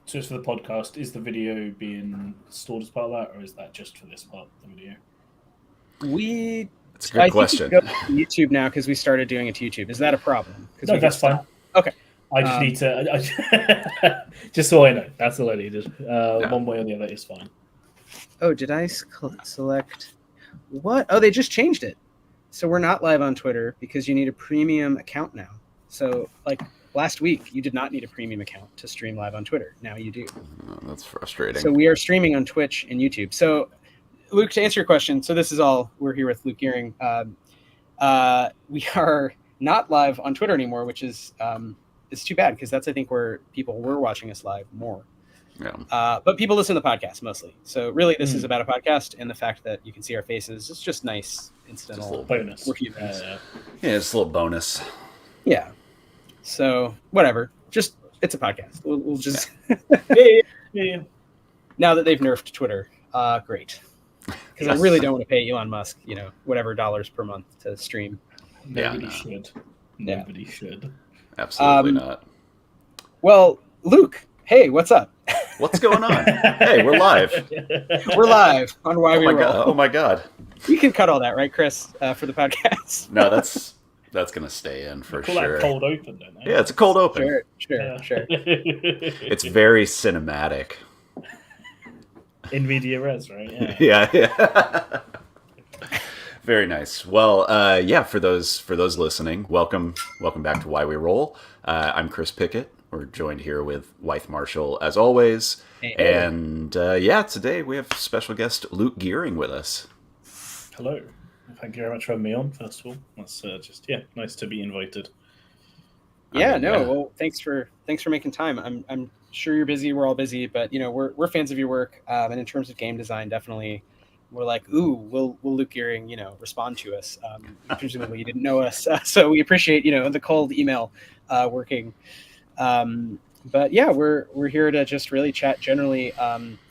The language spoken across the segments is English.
just for the podcast, is the video being stored as part of that, or is that just for this part of the video? It's a good question. Think we go to YouTube now because we started doing it to YouTube. Is that a problem? No, that's fine. Okay. I just need to, just so I know. That's all I needed. One way or the other is fine. Oh, did I select what? Oh, they just changed it. So we're not live on Twitter because you need a premium account now. So like last week, you did not need a premium account to stream live on Twitter. Now you do. Oh, that's frustrating. So we are streaming on Twitch and YouTube. So Luke, to answer your question, so this is all, we're here with Luke Gearing. We are not live on Twitter anymore, which is it's too bad because that's, I think, where people were watching us live more. Yeah. But people listen to the podcast mostly. So really, this is about a podcast, and the fact that you can see our faces is just nice, incidental. Just a little bonus. Yeah, it's a little bonus. Yeah. So whatever. Just, it's a podcast. We'll just... Yeah. Now that they've nerfed Twitter, great. Because I really don't want to pay Elon Musk, whatever dollars per month to stream. Nobody should. Nobody should. Absolutely not. Well, Luke, hey, what's up? What's going on? Hey, we're live. We're live on Why We Roll. Oh my god. You can cut all that, right, Chris, for the podcast? No, that's going to stay in for call sure. That cold open, don't they? Yeah, it's a cold open. Sure. It's very cinematic. In media res, right? Yeah. Very nice. Well, for those listening, welcome back to Why We Roll. I'm Chris Pickett. We're joined here with Wythe Marschall, as always. Hey. And today we have special guest Luke Gearing with us. Hello. Thank you very much for having me on, first of all. That's nice to be invited. Well, thanks for making time. I'm sure you're busy. We're all busy, but we're fans of your work. And in terms of game design, definitely, we're like, ooh, will Luke Gearing, respond to us? Presumably, you didn't know us, so we appreciate the cold email working. But yeah, we're here to just really chat generally.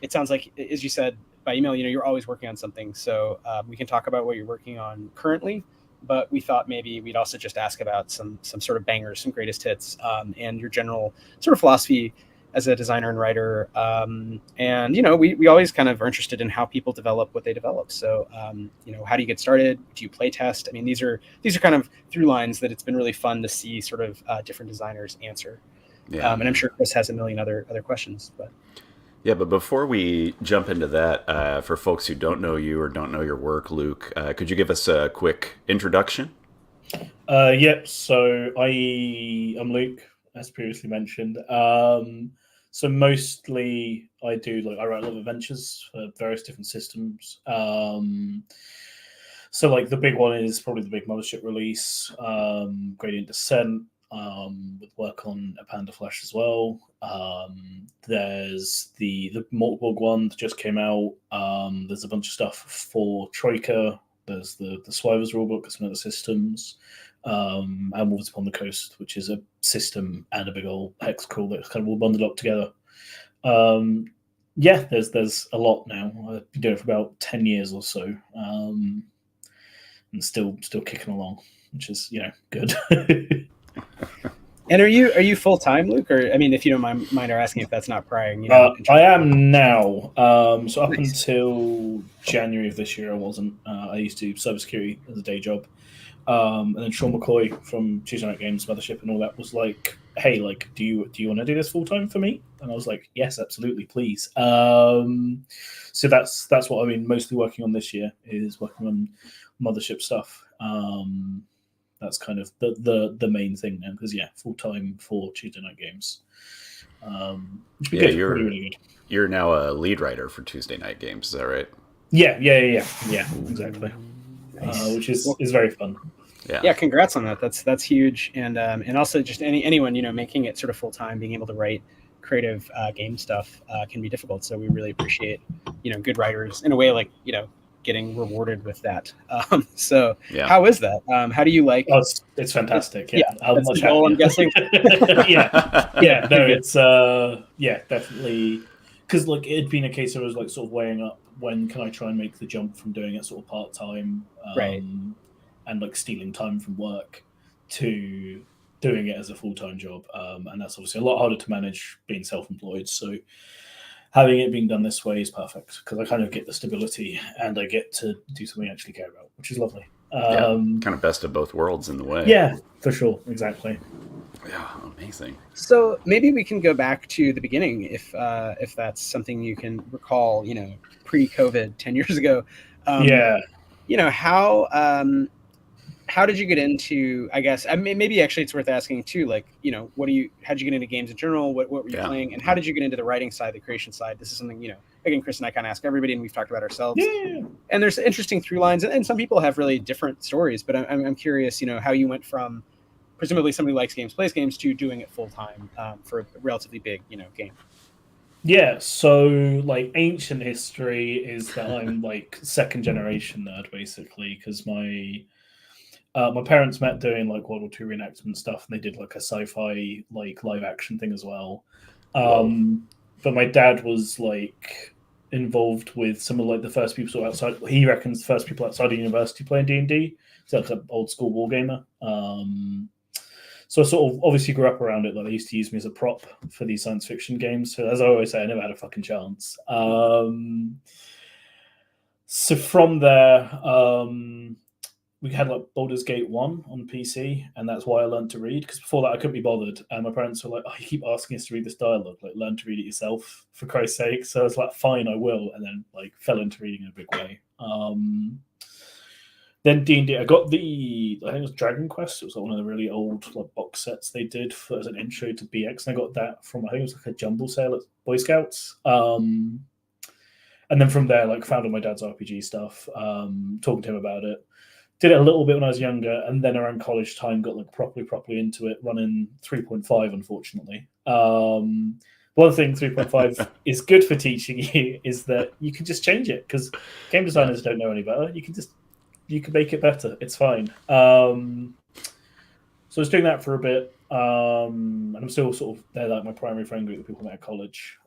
It sounds like, as you said by email, you're always working on something, so we can talk about what you're working on currently. But we thought maybe we'd also just ask about some sort of bangers, some greatest hits, and your general sort of philosophy as a designer and writer. And we always kind of are interested in how people develop what they develop. So how do you get started? Do you play test? I mean, these are kind of through lines that it's been really fun to see sort of different designers answer. Yeah. And I'm sure Chris has a million other questions, but. Yeah, but before we jump into that, for folks who don't know you or don't know your work, Luke, could you give us a quick introduction? So I'm Luke, as previously mentioned. So mostly I write a lot of adventures for various different systems. So like the big one is probably the big Mothership release, Gradient Descent, with work on a Panda Flash as well. There's the Mortborg one that just came out. There's a bunch of stuff for Troika. There's the Swivers rulebook, that's one of the systems. And Wolves Upon the Coast, which is a system and a big old hex crawl that's kind of all bundled up together. There's a lot now. I've been doing it for about 10 years or so. And still kicking along, which is, good. And are you full time, Luke? Or I mean, if you don't mind our asking if that's not prying. I am now. So up until January of this year, I wasn't. I used to do cybersecurity as a day job, and then Sean McCoy from Tuesday Night Games, Mothership, and all that was like, "Hey, like, do you want to do this full time for me?" And I was like, "Yes, absolutely, please." So that's what I've been mostly working on this year, is working on Mothership stuff. That's kind of the main thing now, because full time for Tuesday Night Games. You're really good. You're now a lead writer for Tuesday Night Games, is that right? Yeah, exactly. Nice. Which is very fun. Yeah, congrats on that. That's huge, and also just anyone making it sort of full time, being able to write creative game stuff can be difficult. So we really appreciate good writers in a way, like getting rewarded with that. How is that? How do you like? Oh, it's fantastic. Yeah, that's the goal, I'm guessing. No, it's definitely, because like it'd been a case of I was like sort of weighing up when can I try and make the jump from doing it sort of part time, right, and like stealing time from work to doing it as a full-time job, and that's obviously a lot harder to manage being self-employed. So having it being done this way is perfect because I kind of get the stability and I get to do something I actually care about, which is lovely. Kind of best of both worlds in the way. Yeah, for sure, exactly. Yeah, amazing. So maybe we can go back to the beginning if that's something you can recall. Pre-COVID, 10 years ago. How did you get into, I guess, maybe actually it's worth asking too, like, how'd you get into games in general? What were you playing? And how did you get into the writing side, the creation side? This is something, again, Chris and I kind of ask everybody, and we've talked about ourselves. Yeah. And there's interesting through lines, and some people have really different stories, but I'm curious, how you went from presumably somebody likes games, plays games, to doing it full time for a relatively big, game. Yeah, so like ancient history is that I'm like second generation nerd basically, because my parents met doing like World War II reenactment stuff, and they did like a sci-fi like live action thing as well. But my dad was like involved with some of like the first people outside. He reckons the first people outside of university playing D&D. So like an old school wargamer. So I sort of obviously grew up around it. Like they used to use me as a prop for these science fiction games. So as I always say, I never had a fucking chance. So from there, we had like Baldur's Gate 1 on PC, and that's why I learned to read, because before that I couldn't be bothered. And my parents were like, "Oh, you keep asking us to read this dialogue, like learn to read it yourself, for Christ's sake." So I was like, "Fine, I will," and then like fell into reading in a big way. Then D&D, I got I think it was Dragon Quest. It was like one of the really old like box sets they did as an intro to BX, and I got that from, I think it was like a jumble sale at Boy Scouts. And then from there, like found all my dad's RPG stuff, talking to him about it. Did it a little bit when I was younger, and then around college time got like properly into it, running 3.5, unfortunately. One thing 3.5 is good for teaching you is that you can just change it, because game designers don't know any better. You can make it better. It's fine. So I was doing that for a bit, and I'm still sort of, they're like my primary friend group, the people at college.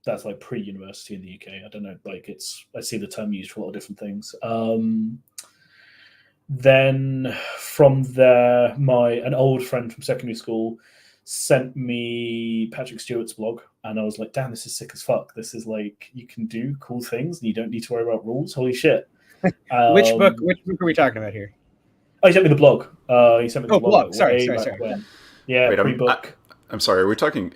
That's like pre-university in the UK. I don't know, like I see the term used for a lot of different things. Then from there, an old friend from secondary school sent me Patrick Stewart's blog, and I was like, damn, this is sick as fuck. This is like, you can do cool things and you don't need to worry about rules. Holy shit. Which book are we talking about here? Oh, he sent me the blog. He sent me the blog. Sorry. Yeah, wait, pre-book. I'm sorry, are we talking,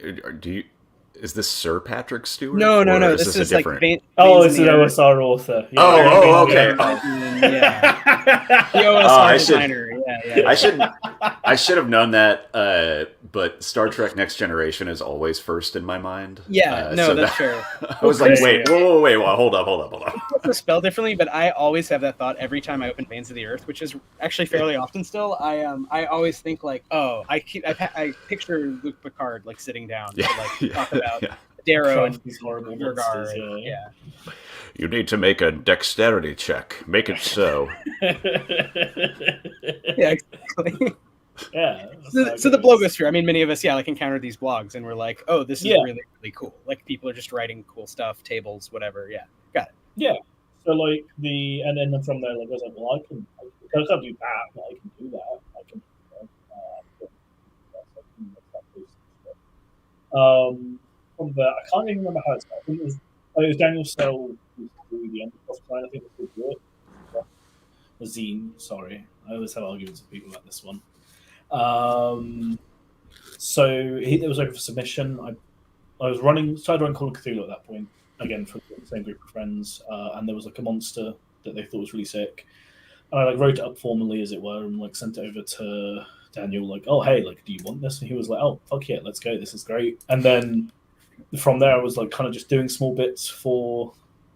is this Sir Patrick Stewart? No. This is like it's an OSR author. Yeah, okay. The OSR designer. I should have known that, but Star Trek Next Generation is always first in my mind. That's fair. I was like, wait, hold up. It's spelled differently, but I always have that thought every time I open Fans of the Earth, which is actually fairly often still. I always think like, I picture Luke Picard like sitting down to like talk about Darrow and these horrible monsters. You need to make a dexterity check. Make it so. Yeah, exactly. Yeah. So the blogosphere, I mean, many of us, like encountered these blogs and we're like, oh, this is really, really cool. Like people are just writing cool stuff, tables, whatever. Yeah. Got it. Yeah. So like and then from there, like I was like, well, I can't do that, but I can do that. I can from there, I can't even remember how it's called. I think it was Daniel Sell who do the Undercroft line. I think it was the zine. Sorry, I always have arguments with people about this one. So it was over for submission. I started running Call of Cthulhu at that point, again for the same group of friends, and there was like a monster that they thought was really sick, and I like wrote it up formally, as it were, and like sent it over to Daniel, like, oh hey, like, do you want this? And he was like, oh fuck yeah, let's go, this is great. And then from there, I was like kind of just doing small bits for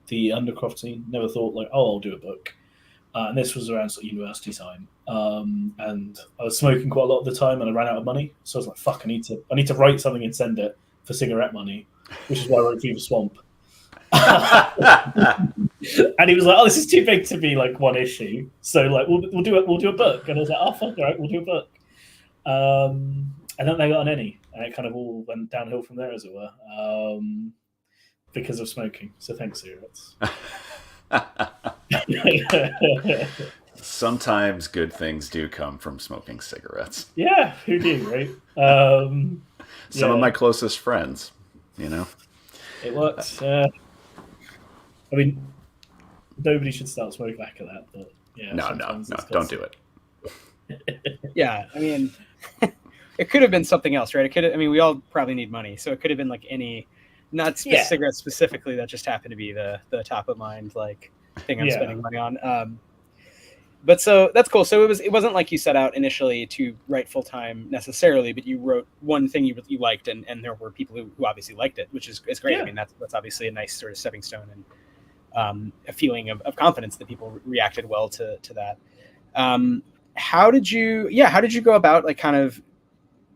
the Undercroft scene. Never thought like, oh, I'll do a book. And this was around sort of university time, and I was smoking quite a lot of the time, and I ran out of money. So I was like, "Fuck! I need to write something and send it for cigarette money," which is why I wrote Fever Swamp. And he was like, "Oh, this is too big to be like one issue. So like, we'll do a book." And I was like, "Oh fuck, all right, we'll do a book." And then they got an Any, and it kind of all went downhill from there, as it were, because of smoking. So thanks, cigarettes. Sometimes good things do come from smoking cigarettes. Yeah, who knew, right? Some of my closest friends, you know. It works. I mean, nobody should start smoking back at that, but yeah. No, don't do it. Yeah, I mean, it could have been something else, right? It could. I mean, we all probably need money, so it could have been like any, not cigarettes specifically. That just happened to be the top of mind like thing I'm spending money on. But so that's cool. So it wasn't like you set out initially to write full time necessarily, but you wrote one thing you liked, and there were people who obviously liked it, which is great. Yeah. I mean, that's obviously a nice sort of stepping stone and a feeling of confidence that people reacted well to that. How did you go about like kind of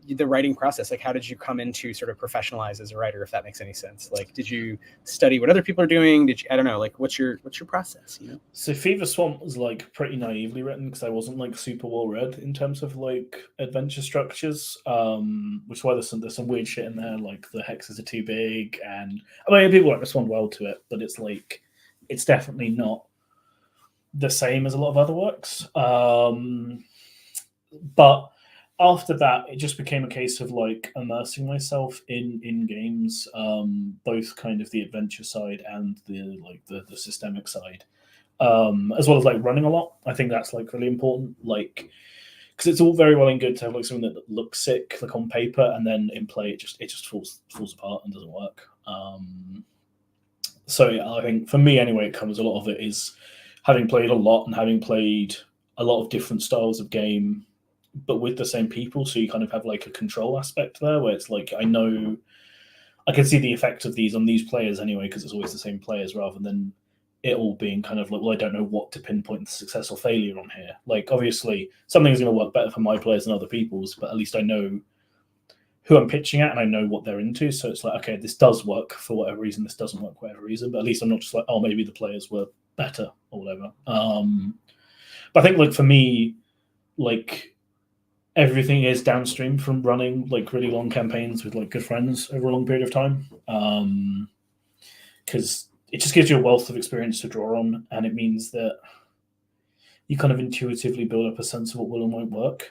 the writing process? Like, how did you come into sort of professionalize as a writer, if that makes any sense? Like, did you study what other people are doing? Did you, I don't know, like what's your process, you know? So Fever Swamp was like pretty naively written because I wasn't like super well read in terms of like adventure structures, which is why there's some weird shit in there, like the hexes are too big, and I mean people won't respond well to it, but it's like it's definitely not the same as a lot of other works. But after that, it just became a case of like immersing myself in games, both kind of the adventure side and the systemic side, as well as like running a lot. I think that's like really important, like because it's all very well and good to have like something that looks sick like on paper, and then in play it just falls apart and doesn't work. So yeah, I think for me anyway, it comes a lot of it is having played a lot and having played a lot of different styles of game, but with the same people, so you kind of have like a control aspect there where it's like I know I can see the effect of these on these players anyway because it's always the same players rather than it all being kind of like, well, I don't know what to pinpoint the success or failure on here. Like obviously something's going to work better for my players than other people's, but at least I know who I'm pitching at and I know what they're into. So it's like, okay, this does work for whatever reason, this doesn't work for whatever reason, but at least I'm not just like, oh, maybe the players were better or whatever. But I think like for me, like everything is downstream from running like really long campaigns with like good friends over a long period of time, because it just gives you a wealth of experience to draw on, and it means that you kind of intuitively build up a sense of what will and won't work,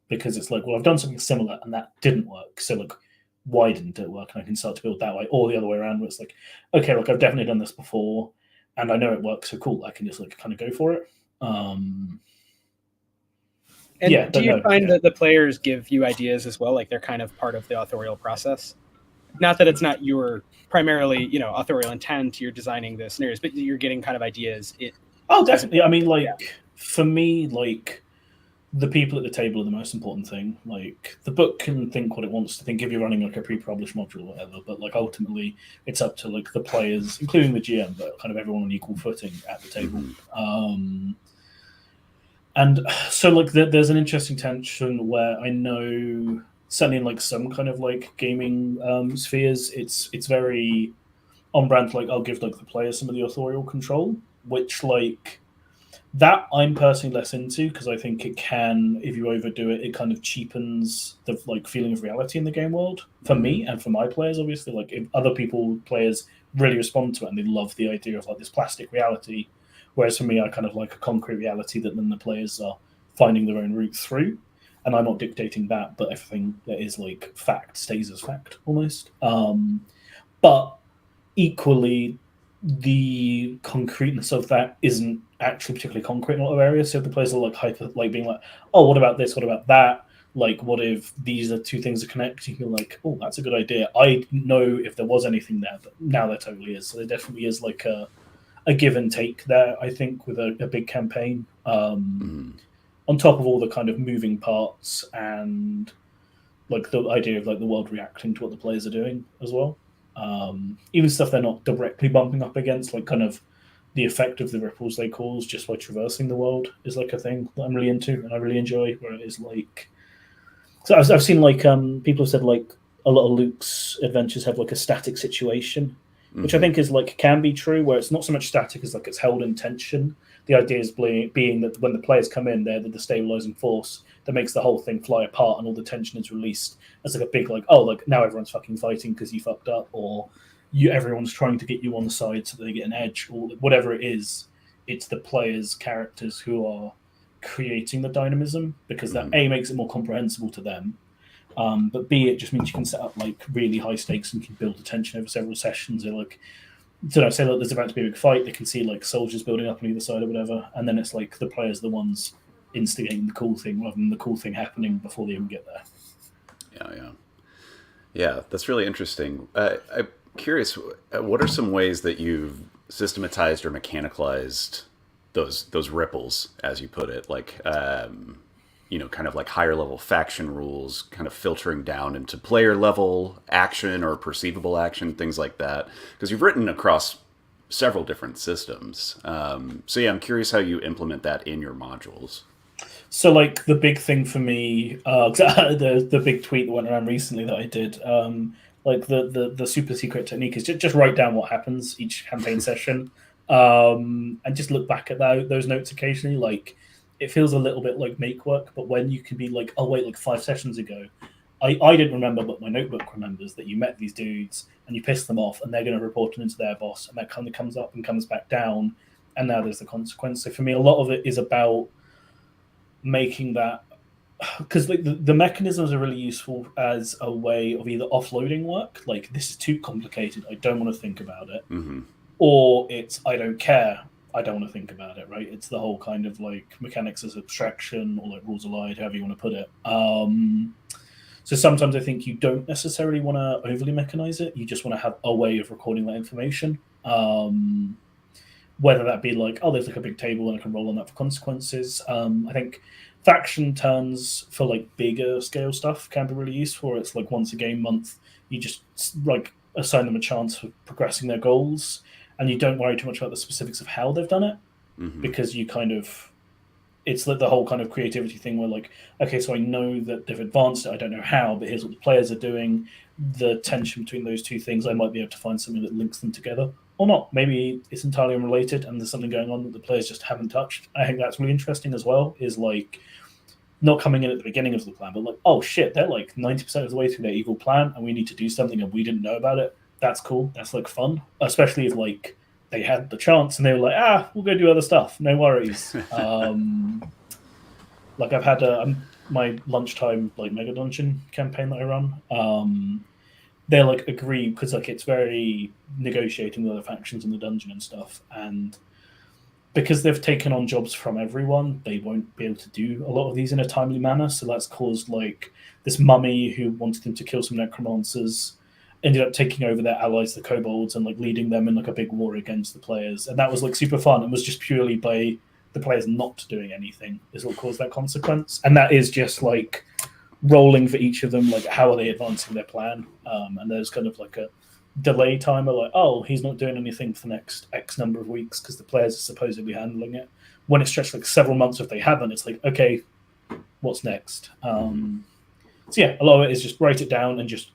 because it's like, well, I've done something similar and that didn't work, so like why didn't it work? And I can start to build that way, or the other way around where it's like, okay, look, I've definitely done this before and I know it works, so cool, I can just like kind of go for it. And yeah, do you find that the players give you ideas as well? Like they're kind of part of the authorial process? Not that it's not your primarily, you know, authorial intent, you're designing the scenarios, but you're getting kind of ideas. Oh, definitely. I mean, like, for me, like, the people at the table are the most important thing. Like, the book can think what it wants to think if you're running, like, a pre-published module or whatever, but, like, ultimately, it's up to, like, the players, including the GM, but kind of everyone on equal footing at the table. And so, like, there's an interesting tension where I know, certainly in, like, some kind of, like, gaming spheres, it's very on brand, like, I'll give, like, the players some of the authorial control, which, like, that I'm personally less into, because I think it can, if you overdo it, it kind of cheapens the, like, feeling of reality in the game world, for me and for my players, obviously. Like, if other players really respond to it, and they love the idea of, like, this plastic reality, whereas for me, I kind of like a concrete reality that then the players are finding their own route through. And I'm not dictating that, but everything that is like fact stays as fact almost. But equally, the concreteness of that isn't actually particularly concrete in a lot of areas. So the players are like being like, oh, what about this? What about that? Like, what if these are two things that connect? You can like, oh, that's a good idea. I know if there was anything there, but now there totally is. So there definitely is like a give and take there, I think, with a big campaign. On top of all the kind of moving parts and like the idea of like the world reacting to what the players are doing as well. Even stuff they're not directly bumping up against, like kind of the effect of the ripples they cause just by traversing the world is like a thing that I'm really into and I really enjoy, where it is like, so I've seen like people have said like a lot of Luke's adventures have like a static situation, which I think is like can be true, where it's not so much static as like it's held in tension. The idea is being that when the players come in, they're the destabilizing force that makes the whole thing fly apart, and all the tension is released as like a big like, oh, like now everyone's fucking fighting because you fucked up, or everyone's trying to get you on the side so that they get an edge, or whatever it is. it's the players' characters who are creating the dynamism, because that A makes it more comprehensible to them, but B, it just means you can set up like really high stakes and can build the tension over several sessions. Or like, say like there's about to be a big fight, they can see like soldiers building up on either side or whatever, and then it's like the players are the ones instigating the cool thing rather than the cool thing happening before they even get there. Yeah, that's really interesting. I'm curious, what are some ways that you've systematized or mechanicalized those ripples, as you put it, like kind of like higher level faction rules, kind of filtering down into player level action or perceivable action, things like that? Because you've written across several different systems. So yeah, I'm curious how you implement that in your modules. So, like, the big thing for me, the big tweet that went around recently that I did, like the super secret technique is just write down what happens each campaign session, and just look back at those notes occasionally. Like, it feels a little bit like make work, but when you can be like, oh wait, like 5 sessions ago, I didn't remember, but my notebook remembers that you met these dudes and you pissed them off, and they're going to report it into their boss, and that kind of comes up and comes back down, and now there's the consequence. So for me, a lot of it is about making that, because the mechanisms are really useful as a way of either offloading work, like this is too complicated, I don't want to think about it, or it's I don't care, I don't want to think about it, right? It's the whole kind of like mechanics as abstraction, or like rules allied, however you want to put it. So sometimes I think you don't necessarily want to overly mechanize it, you just want to have a way of recording that information. Whether that be like, oh, there's like a big table and I can roll on that for consequences. I think faction turns for like bigger scale stuff can be really useful. It's like once a game month, you just like assign them a chance for progressing their goals, and you don't worry too much about the specifics of how they've done it, because you kind of, it's like the whole kind of creativity thing where like, okay, so I know that they've advanced it, I don't know how, but here's what the players are doing. The tension between those two things, I might be able to find something that links them together. Or not. Maybe it's entirely unrelated and there's something going on that the players just haven't touched. I think that's really interesting as well, is like not coming in at the beginning of the plan, but like, oh shit, they're like 90% of the way through their evil plan and we need to do something and we didn't know about it. That's cool. That's like fun. Especially if like they had the chance and they were like, we'll go do other stuff. No worries. Like I've had my lunchtime like mega dungeon campaign that I run. They like agree, because like it's very negotiating with other factions in the dungeon and stuff, and because they've taken on jobs from everyone, they won't be able to do a lot of these in a timely manner. So that's caused like this mummy who wanted them to kill some necromancers ended up taking over their allies, the kobolds, and like leading them in like a big war against the players, and that was like super fun. It was just purely by the players not doing anything is what caused that consequence, and that is just like rolling for each of them, like how are they advancing their plan, and there's kind of like a delay timer, like, oh, he's not doing anything for the next X number of weeks because the players are supposedly handling it. When it's stretched like several months, if they haven't, it's like, okay, what's next? So yeah, a lot of it is just write it down and just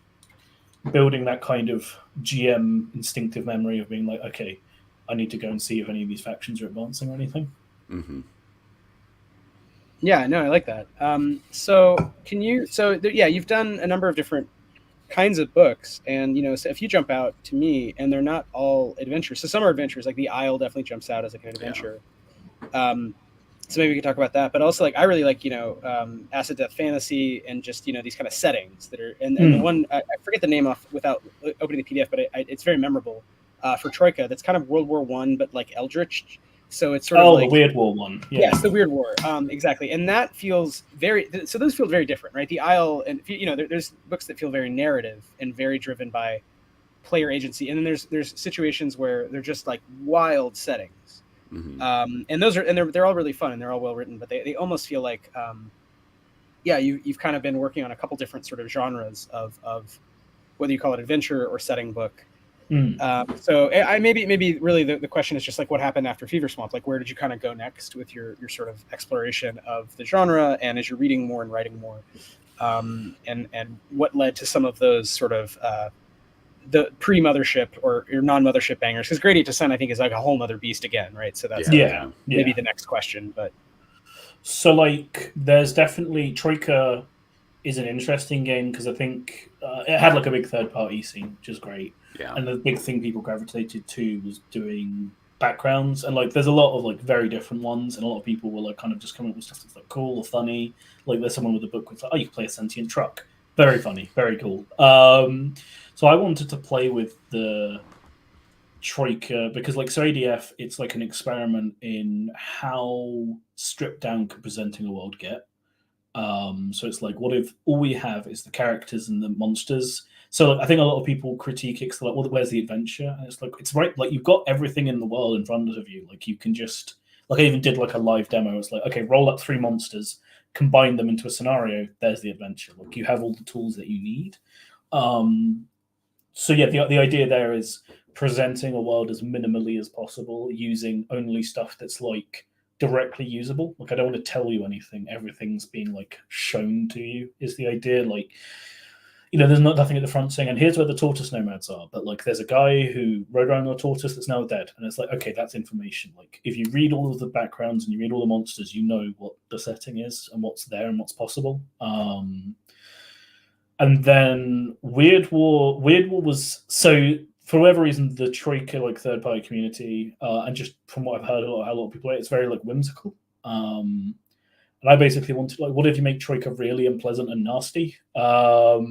building that kind of GM instinctive memory of being like, okay, I need to go and see if any of these factions are advancing or anything. Yeah, no, I like that. So you've done a number of different kinds of books, and so if you jump out to me, and they're not all adventures. So some are adventures, like The Isle definitely jumps out as like an adventure. So maybe we can talk about that. But also, like, I really like acid death fantasy and just these kind of settings that are. And the one I forget the name off without opening the PDF, but it's very memorable for Troika. That's kind of World War I, but like Eldritch. So it's sort of like the Weird War one. Yeah. Yes, the Weird War. Exactly. And that feels so those feel very different, right? The Isle, and there's books that feel very narrative and very driven by player agency. And then there's situations where they're just like wild settings. And those are, and they're all really fun and they're all well written, but they almost feel like, you've kind of been working on a couple different sort of genres of whether you call it adventure or setting book. So I maybe really the question is just like what happened after Fever Swamp, like where did you kind of go next with your sort of exploration of the genre, and as you're reading more and writing more, and what led to some of those sort of the pre-mothership or your non-mothership bangers, because Gradient Descent I think is like a whole other beast again, right? So that's maybe the next question. But so like there's definitely Troika is an interesting game because I think it had like a big third-party scene, which is great. And the big thing people gravitated to was doing backgrounds, and like there's a lot of like very different ones, and a lot of people will like kind of just come up with stuff that's like cool or funny. Like there's someone with a book with like, oh, you can play a sentient truck. Very funny, very cool. So I wanted to play with the Troika because like so ADF, it's like an experiment in how stripped down could presenting a world get. So it's like, what if all we have is the characters and the monsters? So like, I think a lot of people critique it. Like, well, where's the adventure? And it's like, it's right. Like you've got everything in the world in front of you. Like you can just, like I even did like a live demo. It's like, okay, roll up 3 monsters, combine them into a scenario. There's the adventure. Like you have all the tools that you need. So yeah, the idea there is presenting a world as minimally as possible, using only stuff that's like directly usable. Like I don't want to tell you anything. Everything's being like shown to you is the idea. Like, you know, there's nothing at the front saying, and here's where the tortoise nomads are. But like there's a guy who rode around on a tortoise that's now dead. And it's like, okay, that's information. Like if you read all of the backgrounds and you read all the monsters, you know what the setting is and what's there and what's possible. And then Weird War was so for whatever reason, the Troika like third-party community, and just from what I've heard, a lot of people play, it's very like whimsical. And I basically wanted like, what if you make Troika really unpleasant and nasty? So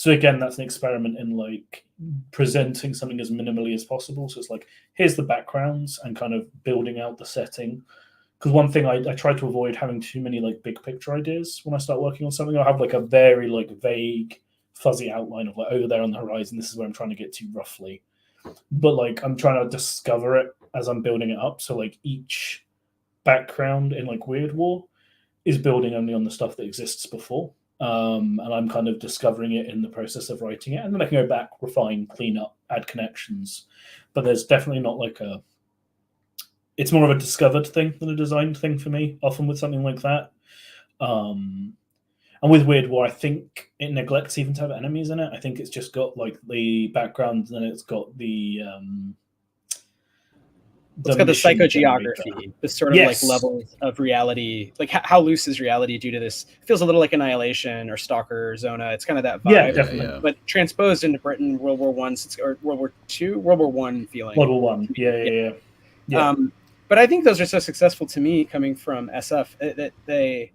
again, that's an experiment in like presenting something as minimally as possible. So it's like, here's the backgrounds and kind of building out the setting. Because one thing I try to avoid having too many like big picture ideas when I start working on something. I'll have like a very like vague, fuzzy outline of like over there on the horizon, this is where I'm trying to get to roughly. But like I'm trying to discover it as I'm building it up. So like each background in like Weird War is building only on the stuff that exists before. And I'm kind of discovering it in the process of writing it. And then I can go back, refine, clean up, add connections. But there's definitely not like it's more of a discovered thing than a designed thing for me, often with something like that. And with Weird War, I think it neglects even to have enemies in it. I think it's just got like the background, and then it's got the it's got the psychogeography, this sort of like levels of reality. Like how loose is reality due to this? It feels a little like Annihilation or Stalker, Zona. It's kind of that vibe. Yeah, definitely. Yeah. But transposed into Britain, World War One, or World War II, World War One feeling. World War One, yeah. But I think those are so successful to me coming from SF that they,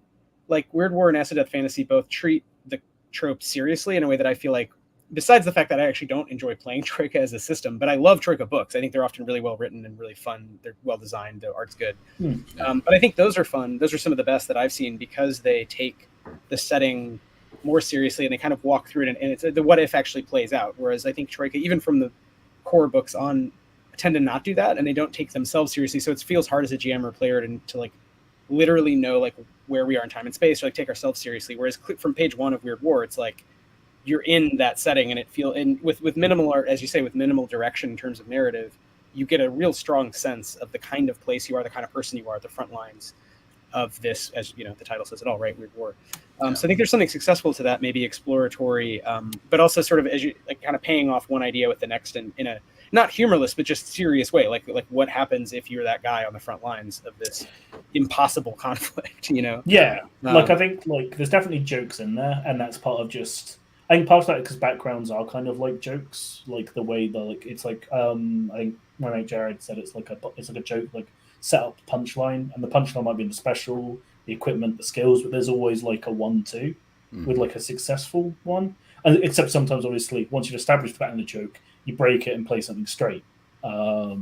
like Weird War and Acid Death Fantasy, both treat the trope seriously in a way that I feel like, besides the fact that I actually don't enjoy playing Troika as a system, but I love Troika books. I think they're often really well written and really fun. They're well designed. The art's good. But I think those are fun. Those are some of the best that I've seen because they take the setting more seriously and they kind of walk through it. And it's the what if actually plays out. Whereas I think Troika, even from the core books on, tend to not do that, and they don't take themselves seriously. So it feels hard as a GM or player to like literally know like where we are in time and space, or like take ourselves seriously. Whereas from page 1 of Weird War, it's like you're in that setting, and it with minimal art, as you say, with minimal direction in terms of narrative, you get a real strong sense of the kind of place you are, the kind of person you are at the front lines of this, as you know, the title says it all, right? Weird War. So I think there's something successful to that, maybe exploratory, but also sort of as you like kind of paying off one idea with the next in a not humorless, but just serious way. Like what happens if you're that guy on the front lines of this impossible conflict, you know? Yeah. Like I think like there's definitely jokes in there, and that's part of just, I think part of that because backgrounds are kind of like jokes, like the way that like it's like I think my mate Jared said it's like a joke, like set up punchline, and the punchline might be the special, the equipment, the skills, but there's always like a 1-2 with like a successful one. Except sometimes, obviously, once you've established that in the joke, you break it and play something straight. Yeah,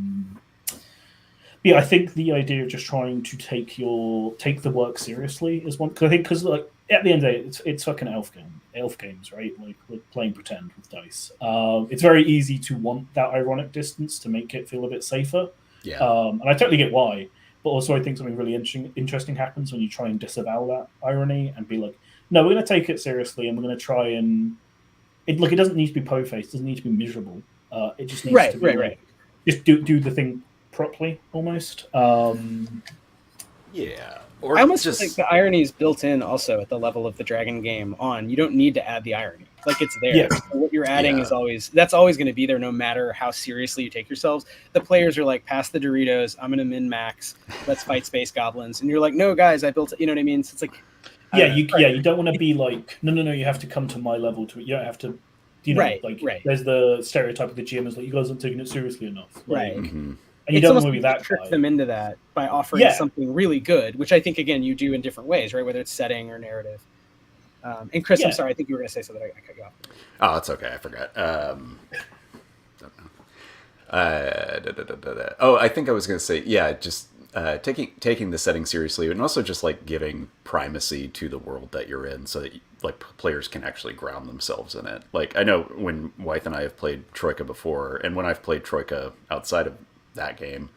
I think the idea of just trying to take the work seriously is one, because like at the end of the day, it's fucking elf games, right? Like we're playing pretend with dice. It's very easy to want that ironic distance to make it feel a bit safer. Yeah. And I totally get why, but also I think something really interesting happens when you try and disavow that irony and be like, no, we're going to take it seriously, and we're going to try and it doesn't need to be po-faced, it doesn't need to be miserable. It just needs to be right. Just do the thing properly, almost. Yeah. Or I almost just think the irony is built in also at the level of the Dragon game on. You don't need to add the irony. Like it's there. Yeah. So what you're adding is always going to be there no matter how seriously you take yourselves. The players are like, pass the Doritos, I'm going to min-max, let's fight space goblins. And you're like, no, guys, I built it. You know what I mean? So it's like, you don't want to be like, no, you have to come to my level to it. You don't have to, right. There's the stereotype of the GM is like, you guys aren't taking it seriously enough. Right. and you it's don't almost want to be like that trick guy. them into that by offering Yeah. something really good, which I think again you do in different ways, right? Whether it's setting or narrative. And Chris, Yeah. I'm sorry, I think you were going to say something. I cut you off. Oh, that's okay. I forgot. I think I was going to say, yeah, just taking the setting seriously, and also just like giving primacy to the world that you're in, so that like players can actually ground themselves in it. Like I know when Wythe and I have played Troika before, and when I've played Troika outside of that game,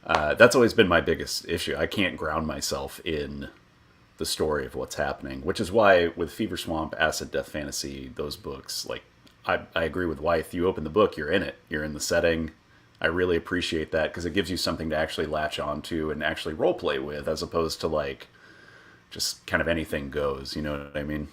that's always been my biggest issue. I can't ground myself in the story of what's happening, which is why with Fever Swamp, Acid Death Fantasy, those books, like I agree with Wythe. You open the book, you're in it, you're in the setting. I really appreciate that because it gives you something to actually latch onto and actually roleplay with, as opposed to like just kind of anything goes. You know what I mean?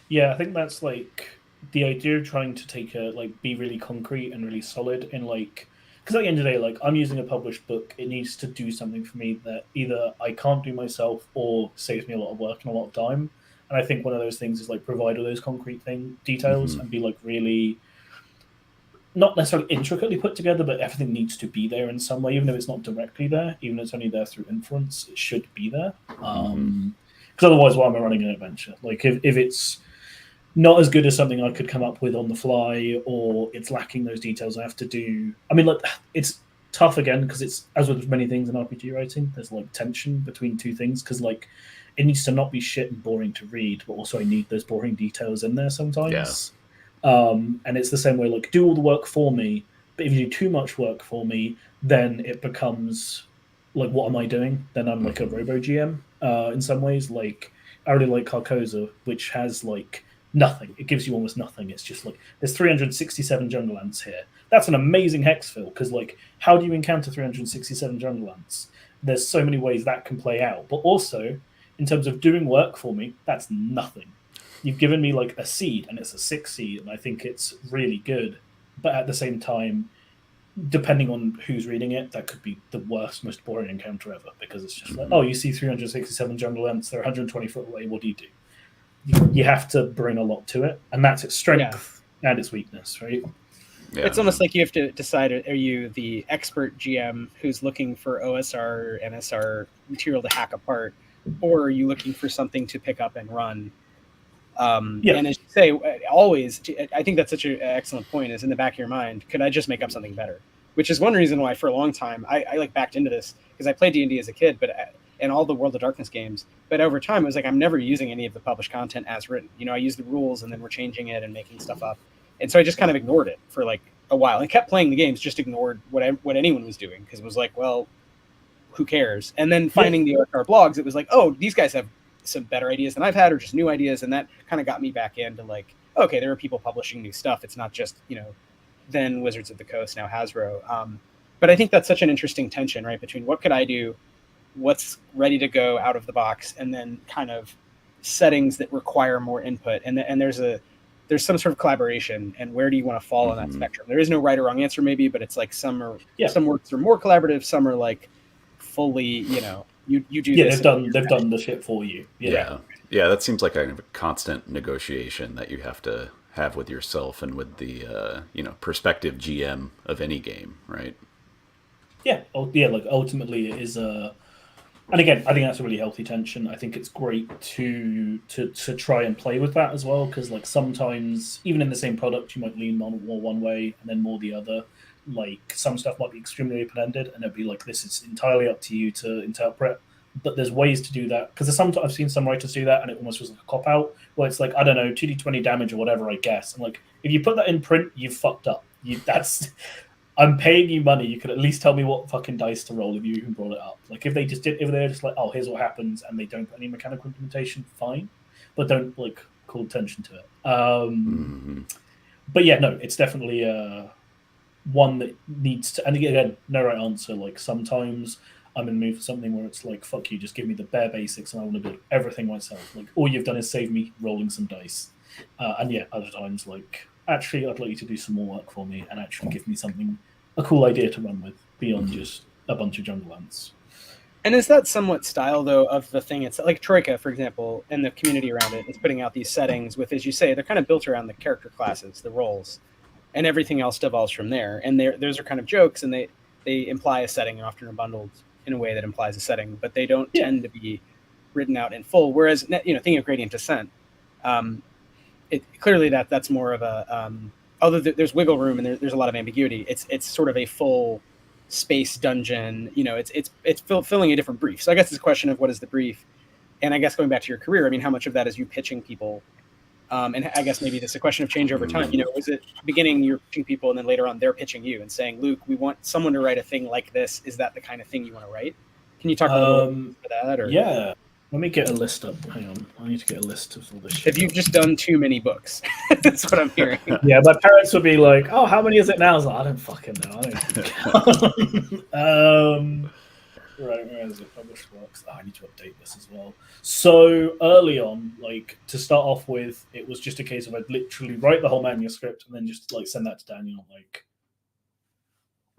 Yeah, I think that's like the idea of trying to take a like be really concrete and really solid in like, because at the end of the day, like I'm using a published book, it needs to do something for me that either I can't do myself or saves me a lot of work and a lot of time. And I think one of those things is like provide all those concrete details and be like really not necessarily intricately put together, but everything needs to be there in some way, even though it's not directly there, even though it's only there through inference, it should be there. Because otherwise, why am I running an adventure? Like if it's not as good as something I could come up with on the fly, or it's lacking those details I have to do. I mean, like it's tough again because it's as with many things in RPG writing. There's like tension between two things because like it needs to not be shit and boring to read, but also I need those boring details in there sometimes. Yeah. And it's the same way, like do all the work for me, but if you do too much work for me, then it becomes like, what am I doing? Then I'm like a robo GM in some ways. Like I really like Carcosa, which has like nothing. It gives you almost nothing. It's just like there's 367 jungle ants here. That's an amazing hex fill because like how do you encounter 367 jungle ants? There's so many ways that can play out, but also in terms of doing work for me, that's nothing. You've given me like a seed, and it's a 6 seed, and I think it's really good. But at the same time, depending on who's reading it, that could be the worst, most boring encounter ever because it's just like, oh, you see 367 jungle ants, they're 120 foot away. What do you do? You have to bring a lot to it, and that's its strength and its weakness, right? Yeah. It's almost like you have to decide: are you the expert GM who's looking for OSR or NSR material to hack apart, or are you looking for something to pick up and run? And as you say, always, I think that's such an excellent point, is in the back of your mind, could I just make up something better? Which is one reason why for a long time I like backed into this, because I played D&D as a kid, and all the World of Darkness games, but over time it was like I'm never using any of the published content as written. You know, I used the rules and then we're changing it and making stuff up, and so I just kind of ignored it for like a while and kept playing the games, just ignored what anyone was doing, because it was like, well, who cares? And then finding the OSR blogs, it was like, oh, these guys have some better ideas than I've had, or just new ideas, and that kind of got me back into like, okay, there are people publishing new stuff. It's not just, you know, then Wizards of the Coast, now Hasbro. But I think that's such an interesting tension, right, between what could I do, what's ready to go out of the box, and then kind of settings that require more input, and there's some sort of collaboration, and where do you want to fall on that spectrum? There is no right or wrong answer, maybe, but it's like some works are more collaborative, some are like fully, you know, you do this. They've done the shit for you. Yeah. That seems like kind of a constant negotiation that you have to have with yourself and with the prospective GM of any game, right? Like ultimately it is a, and again, I think that's a really healthy tension. I think it's great to try and play with that as well, because like sometimes even in the same product you might lean more one way and then more the other. Like some stuff might be extremely open-ended, and it'd be like, this is entirely up to you to interpret. But there's ways to do that, because I've seen some writers do that, and it almost was like a cop out, where it's like, I don't know, 2d20 damage or whatever, I guess. And like, if you put that in print, you've fucked up. I'm paying you money. You could at least tell me what fucking dice to roll if you even brought it up. Like if they're just like, oh, here's what happens, and they don't put any mechanical implementation, fine, but don't like call attention to it. But yeah, no, it's definitely one that needs to, and again, no right answer. Like sometimes I'm in the mood for something where it's like, fuck you, just give me the bare basics and I want to build everything myself. Like all you've done is save me rolling some dice. And yeah, other times like, actually I'd like you to do some more work for me and actually give me a cool idea to run with beyond just a bunch of jungle ants. And is that somewhat style, though, of the thing? It's like Troika, for example, and the community around it is putting out these settings with, as you say, they're kind of built around the character classes, the roles, and everything else devolves from there. And those are kind of jokes, and they imply a setting and often are bundled in a way that implies a setting, but they don't tend to be written out in full. Whereas, thinking of gradient descent, clearly that's more of a although there's wiggle room and there's a lot of ambiguity. It's sort of a full space dungeon. It's filling a different brief. So I guess it's a question of what is the brief, and I guess going back to your career, I mean, how much of that is you pitching people? And I guess maybe this is a question of change over time. Is it beginning you're pitching people and then later on they're pitching you and saying, Luke, we want someone to write a thing like this. Is that the kind of thing you want to write? Can you talk a little bit about that? Or? Yeah. Let me get a list up. Hang on. I need to get a list of all this shit. Have you just done too many books? That's what I'm hearing. Yeah, my parents would be like, oh, how many is it now? I was like, I don't fucking know. I don't right, where is it? Published works. Oh, I need to update this as well. So early on, to start off with, it was just a case of I'd literally write the whole manuscript and then just send that to Daniel.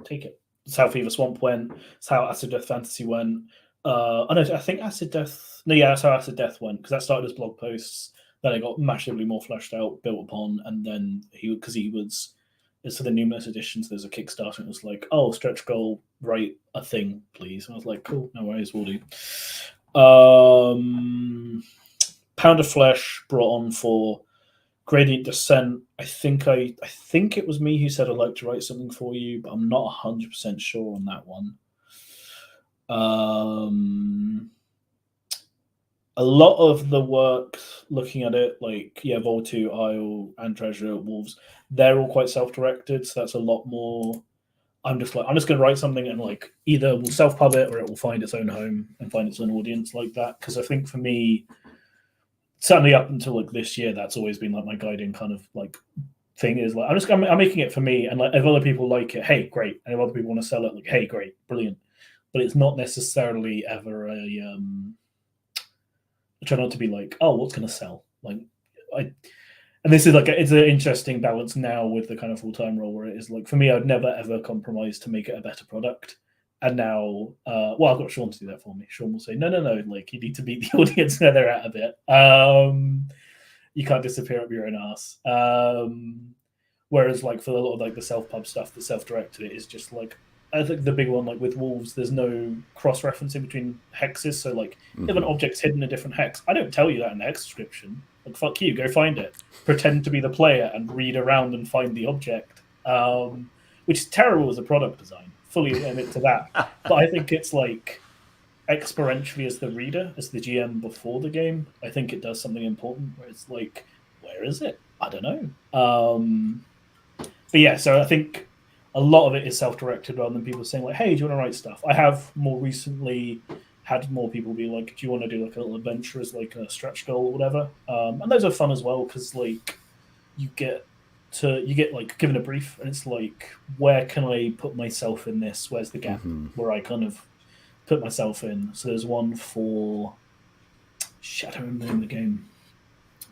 Take it. That's how Fever Swamp went. That's how Acid Death Fantasy went. I think Acid Death. No, yeah, that's how Acid Death went, because that started as blog posts. Then it got massively more fleshed out, built upon, and then it's for the numerous editions. There's a Kickstarter, and it was like, oh, stretch goal, write a thing, please. And I was like, cool, no worries, we'll do. Pound of Flesh brought on for Gradient Descent. I think it was me who said I'd like to write something for you, but I'm not 100% sure on that one. A lot of the work, looking at it, Vol 2, Isle, and Treasure, Wolves, they're all quite self-directed, so that's a lot more. I'm just going to write something and either we'll self-pub it or it will find its own home and find its own audience like that. Because I think for me, certainly up until this year, that's always been my guiding kind of thing is I'm making it for me, and if other people like it, hey, great. And if other people want to sell it, hey, great, brilliant. But it's not necessarily ever I try not to be oh, what's going to sell? And this is it's an interesting balance now with the kind of full-time role where it is for me, I'd never ever compromise to make it a better product. And now, I've got Sean to do that for me. Sean will say, no, you need to beat the audience where they're at a bit. You can't disappear up your own ass. Whereas for a lot of the self-pub stuff, the self-directed, it is just I think the big one, with Wolves, there's no cross-referencing between hexes. So, if an object's hidden in a different hex, I don't tell you that in the hex description. Fuck you, go find it. Pretend to be the player and read around and find the object. Which is terrible as a product design. Fully admit to that. But I think it's, experientially as the reader, as the GM before the game, I think it does something important where it's where is it? I don't know. But yeah, so I think a lot of it is self-directed rather than people saying hey, do you want to write stuff? I have more recently had more people be do you want to do a little adventure as a stretch goal or whatever? And those are fun as well because you get given a brief and it's where can I put myself in this? Where's the gap where I kind of put myself in? So there's one for I don't remember the name of the game.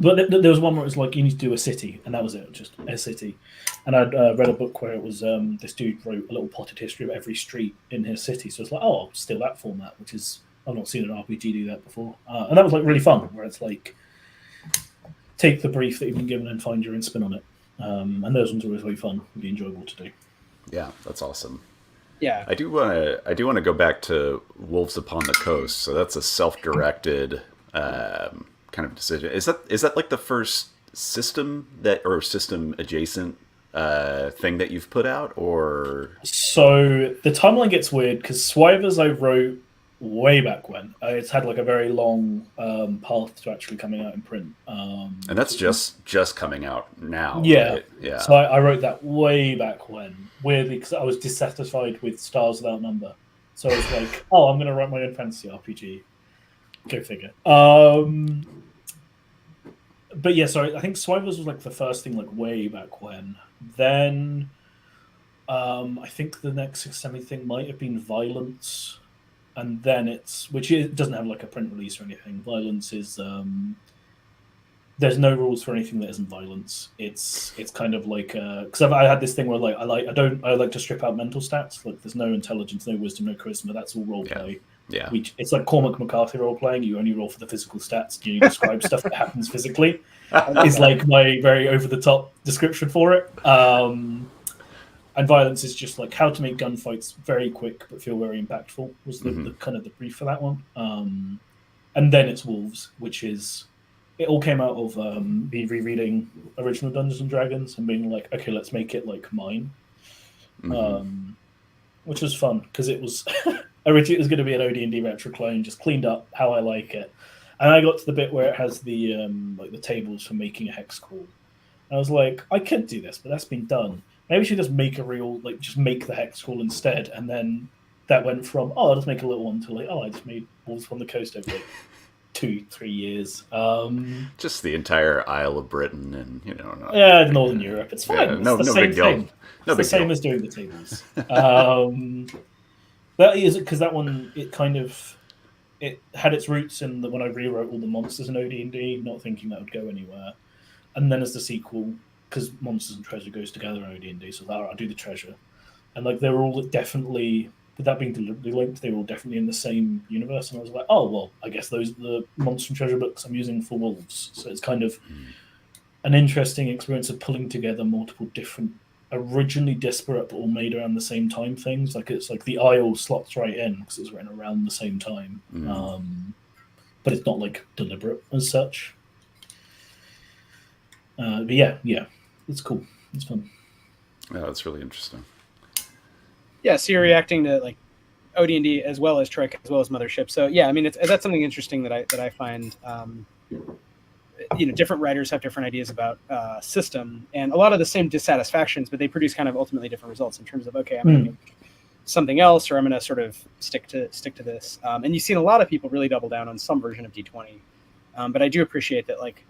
But there was one where it was you need to do a city, and that was it, just a city. And I'd read a book where it was this dude wrote a little potted history of every street in his city. So it's I'll steal that format, which is, I've not seen an RPG do that before. And that was really fun, where it's take the brief that you've been given and find your own spin on it. And those ones are always really fun, really enjoyable to do. Yeah, that's awesome. Yeah, I do want to go back to Wolves Upon the Coast. So that's a self-directed kind of decision. Is that the first system system adjacent thing that you've put out, or? So the timeline gets weird because Swivers I wrote way back when. It's had a very long path to actually coming out in print. And that's just coming out now. Yeah, right? Yeah. So I wrote that way back when, weirdly, because I was dissatisfied with Stars Without Number. So I was oh, I'm going to write my own fantasy RPG. Go figure. But yeah, sorry, I think Swivers was the first thing way back when. Then I think the next 670 thing might have been Violence. And then it doesn't have a print release or anything. Violence is there's no rules for anything that isn't violence. It's kind of because I had this thing where I like to strip out mental stats. There's no intelligence, no wisdom, no charisma. That's all role play. Yeah. It's like Cormac McCarthy role playing. You only roll for the physical stats. You describe stuff that happens physically. Is my very over the top description for it. And violence is just like how to make gunfights very quick but feel very impactful was the kind of the brief for that one. And then it's Wolves, which is it all came out of me rereading original Dungeons and Dragons and being like, okay, let's make it like mine, which was fun because it was originally it was going to be an OD&D retro clone, just cleaned up how I like it, and I got to the bit where it has the like the tables for making a hex call. I was like, I could do this, but that's been done. Maybe we should just make a real, like, just make the hex call instead. And then that went from, I'll just make a little one to like, I just made Wolves from the Coast over like 2-3 years. Just the entire Isle of Britain and, Northern Europe. It's fine. It's the same big deal. Thing. It's the same as doing the tables. That is because that one, it had its roots in when I rewrote all the monsters in OD&D, not thinking that would go anywhere. And then as the sequel, because monsters and treasure goes together in OD&D, so I'll do the treasure. And like they were all definitely, with that being deliberately linked, they were all definitely in the same universe. And I was like, oh, well, I guess those are the monster and treasure books I'm using for Wolves. So it's kind of an interesting experience of pulling together multiple different, originally disparate but all made around the same time things. Like it's like the Isle slots right in because it's written around the same time. But it's not like deliberate as such. But yeah, it's cool. It's fun. Yeah, that's really interesting. Yeah, so you're reacting to like OD&D as well as Troika as well as Mothership. So yeah, I mean that's something interesting that I find. Different writers have different ideas about system and a lot of the same dissatisfactions, but they produce kind of ultimately different results in terms of okay, I'm going to make something else, or I'm going to sort of stick to this. And you've seen a lot of people really double down on some version of D20, but I do appreciate that like.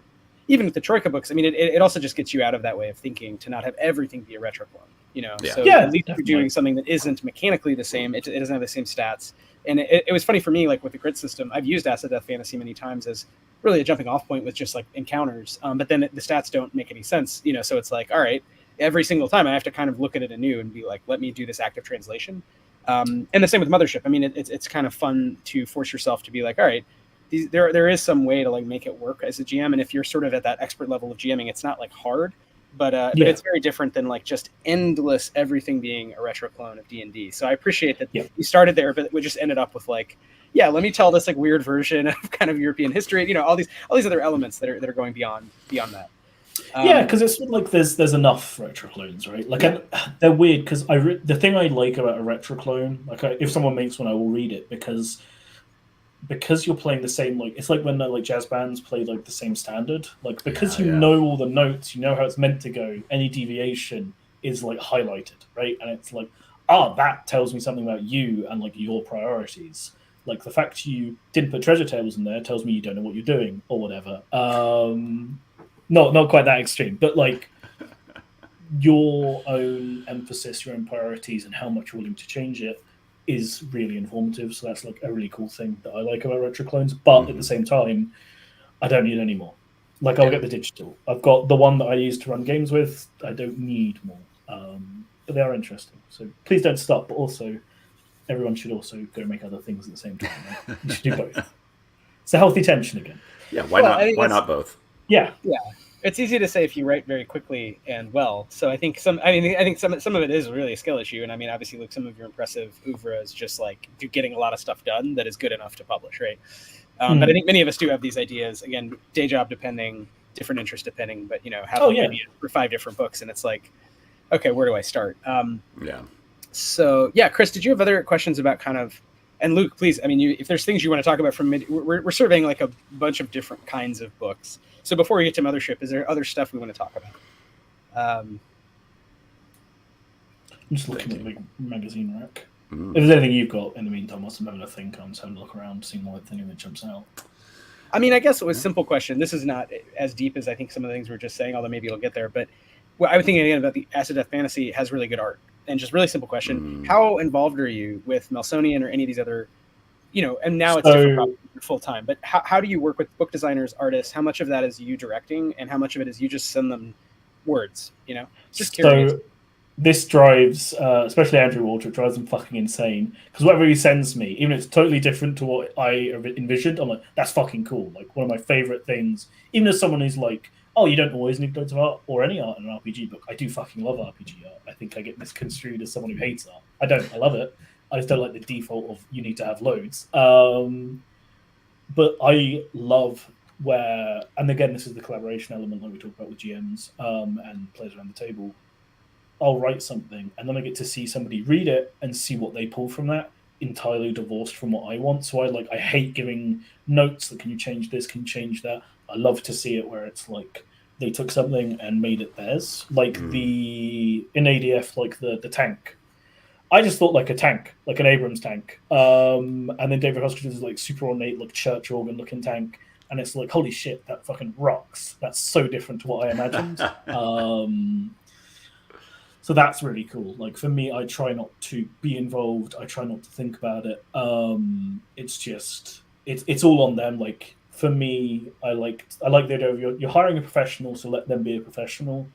Even with the Troika books, I mean, it also just gets you out of that way of thinking to not have everything be a retro clone, So at least you're doing something that isn't mechanically the same. It doesn't have the same stats. And it was funny for me, like with the grid system, I've used Acid Death Fantasy many times as really a jumping off point with just like encounters. But then the stats don't make any sense, So it's like, all right, every single time I have to kind of look at it anew and be like, let me do this active translation. And the same with Mothership. I mean, it's kind of fun to force yourself to be like, all right, there is some way to like make it work as a GM, and if you're sort of at that expert level of GMing, it's not like hard, but it's very different than like just endless everything being a retro clone of D&D. So I appreciate that you started there, but we just ended up with like, let me tell this like weird version of kind of European history, all these other elements that are going beyond that. Because it's like there's enough retro clones, right? Like they're weird because the thing I like about a retro clone, like if someone makes one, I will read it because you're playing the same, like it's like when like jazz bands play like the same standard, like because you know all the notes, you know how it's meant to go, any deviation is like highlighted, right? And it's like, that tells me something about you and like your priorities. Like the fact you didn't put treasure tables in there tells me you don't know what you're doing or whatever. Not quite that extreme, but like your own emphasis, your own priorities, and how much you're willing to change it is really informative. So that's like a really cool thing that I like about retro clones. But at the same time, I don't need any more. Like I'll get the digital. I've got the one that I use to run games with. I don't need more. But they are interesting. So please don't stop. But also, everyone should also go make other things at the same time. Right? You should do both. It's a healthy tension again. Yeah, why not? Why not both? Yeah. It's easy to say if you write very quickly and well. So I think some of it is really a skill issue. And I mean, obviously, like some of your impressive oeuvre is just like you're getting a lot of stuff done that is good enough to publish, right? But I think many of us do have these ideas. Again, day job depending, different interest depending. But have an idea for 5 different books, and it's like, okay, where do I start? So Chris, did you have other questions about kind of? And Luke, please, I mean, if there's things you want to talk about from we're surveying like a bunch of different kinds of books. So before we get to Mothership, is there other stuff we want to talk about? I'm just looking at the magazine rack. If there's anything you've got in the meantime, whilst I'm having a think, I'm just having a look around, seeing what anything that jumps out. I mean, I guess it was a simple question. This is not as deep as I think some of the things we're just saying, although maybe it'll get there. But I was thinking again about the Acid Death Fantasy has really good art. And just really simple question: how involved are you with Melsonian or any of these other, And now it's different full time. But how do you work with book designers, artists? How much of that is you directing, and how much of it is you just send them words? Just curious. So this drives, especially Andrew Walter, it drives them fucking insane because whatever he sends me, even if it's totally different to what I envisioned, I'm like, that's fucking cool. Like one of my favorite things. Even as someone who's like oh, you don't always need loads of art or any art in an RPG book. I do fucking love RPG art. I think I get misconstrued as someone who hates art. I don't. I love it. I just don't like the default of you need to have loads. But I love where, and again, this is the collaboration element like we talked about with GMs and players around the table. I'll write something, and then I get to see somebody read it and see what they pull from that, entirely divorced from what I want. So I hate giving notes that can you change this, can you change that. I love to see it where it's like they took something and made it theirs. Like in ADF, like the tank. I just thought like a tank, like an Abrams tank. And then David Hoskins is like super ornate, like church organ looking tank. And it's like, holy shit, that fucking rocks. That's so different to what I imagined. So that's really cool. Like for me, I try not to be involved. I try not to think about it. It's just, it's all on them. Like for me, I like the idea of you're hiring a professional, so let them be a professional.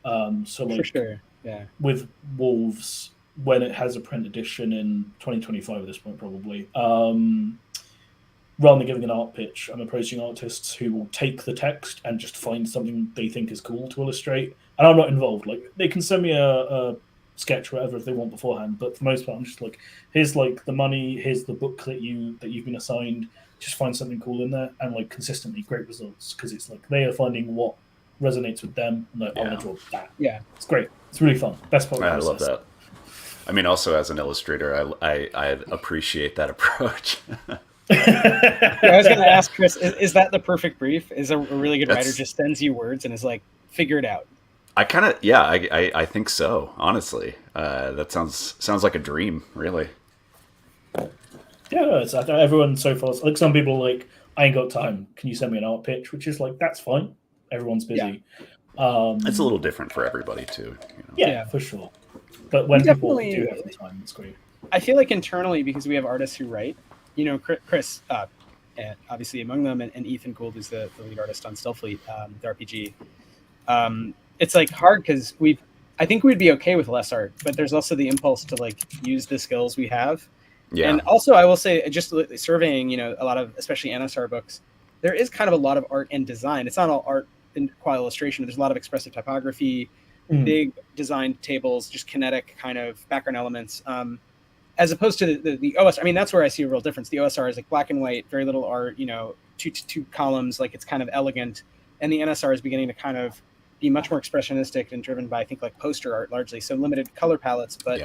So like For sure. Yeah. with Wolves, when it has a print edition in 2025 at this point probably, rather than giving an art pitch, I'm approaching artists who will take the text and just find something they think is cool to illustrate. And I'm not involved. Like they can send me a sketch or whatever if they want beforehand, but for the most part, I'm just like, here's like the money, here's the book that you've been assigned. Just find something cool in there, and like consistently great results because it's like they are finding what resonates with them, and like, I want to draw that. Yeah, it's great. It's really fun. Best part of the I love process. that. I mean, also as an illustrator, I appreciate that approach. Yeah, I was going to ask Chris, is that the perfect brief? Is a really good writer just sends you words and is like, figure it out? I kind of, yeah, I think so, honestly. That sounds like a dream, really. Yeah, no, it's everyone so far. Like some people are like, I ain't got time. Can you send me an art pitch? Which is like, that's fine. Everyone's busy. Yeah. It's a little different for everybody too. You know? Yeah, for sure. But when people do have the time, it's great. I feel like internally, because we have artists who write, you know, Chris, and obviously among them, and Ethan Gould, who's the lead artist on Stillfleet, the RPG. It's like hard because I think we'd be okay with less art, but there's also the impulse to like use the skills we have. Yeah. And also, I will say, just surveying, you know, a lot of, especially NSR books, there is kind of a lot of art and design. It's not all art and qual illustration. There's a lot of expressive typography, big designed tables, just kinetic kind of background elements. As opposed to the OSR, I mean, that's where I see a real difference. The OSR is like black and white, very little art, you know, two columns, like it's kind of elegant. And the NSR is beginning to kind of be much more expressionistic and driven by, I think, like poster art largely. So limited color palettes, but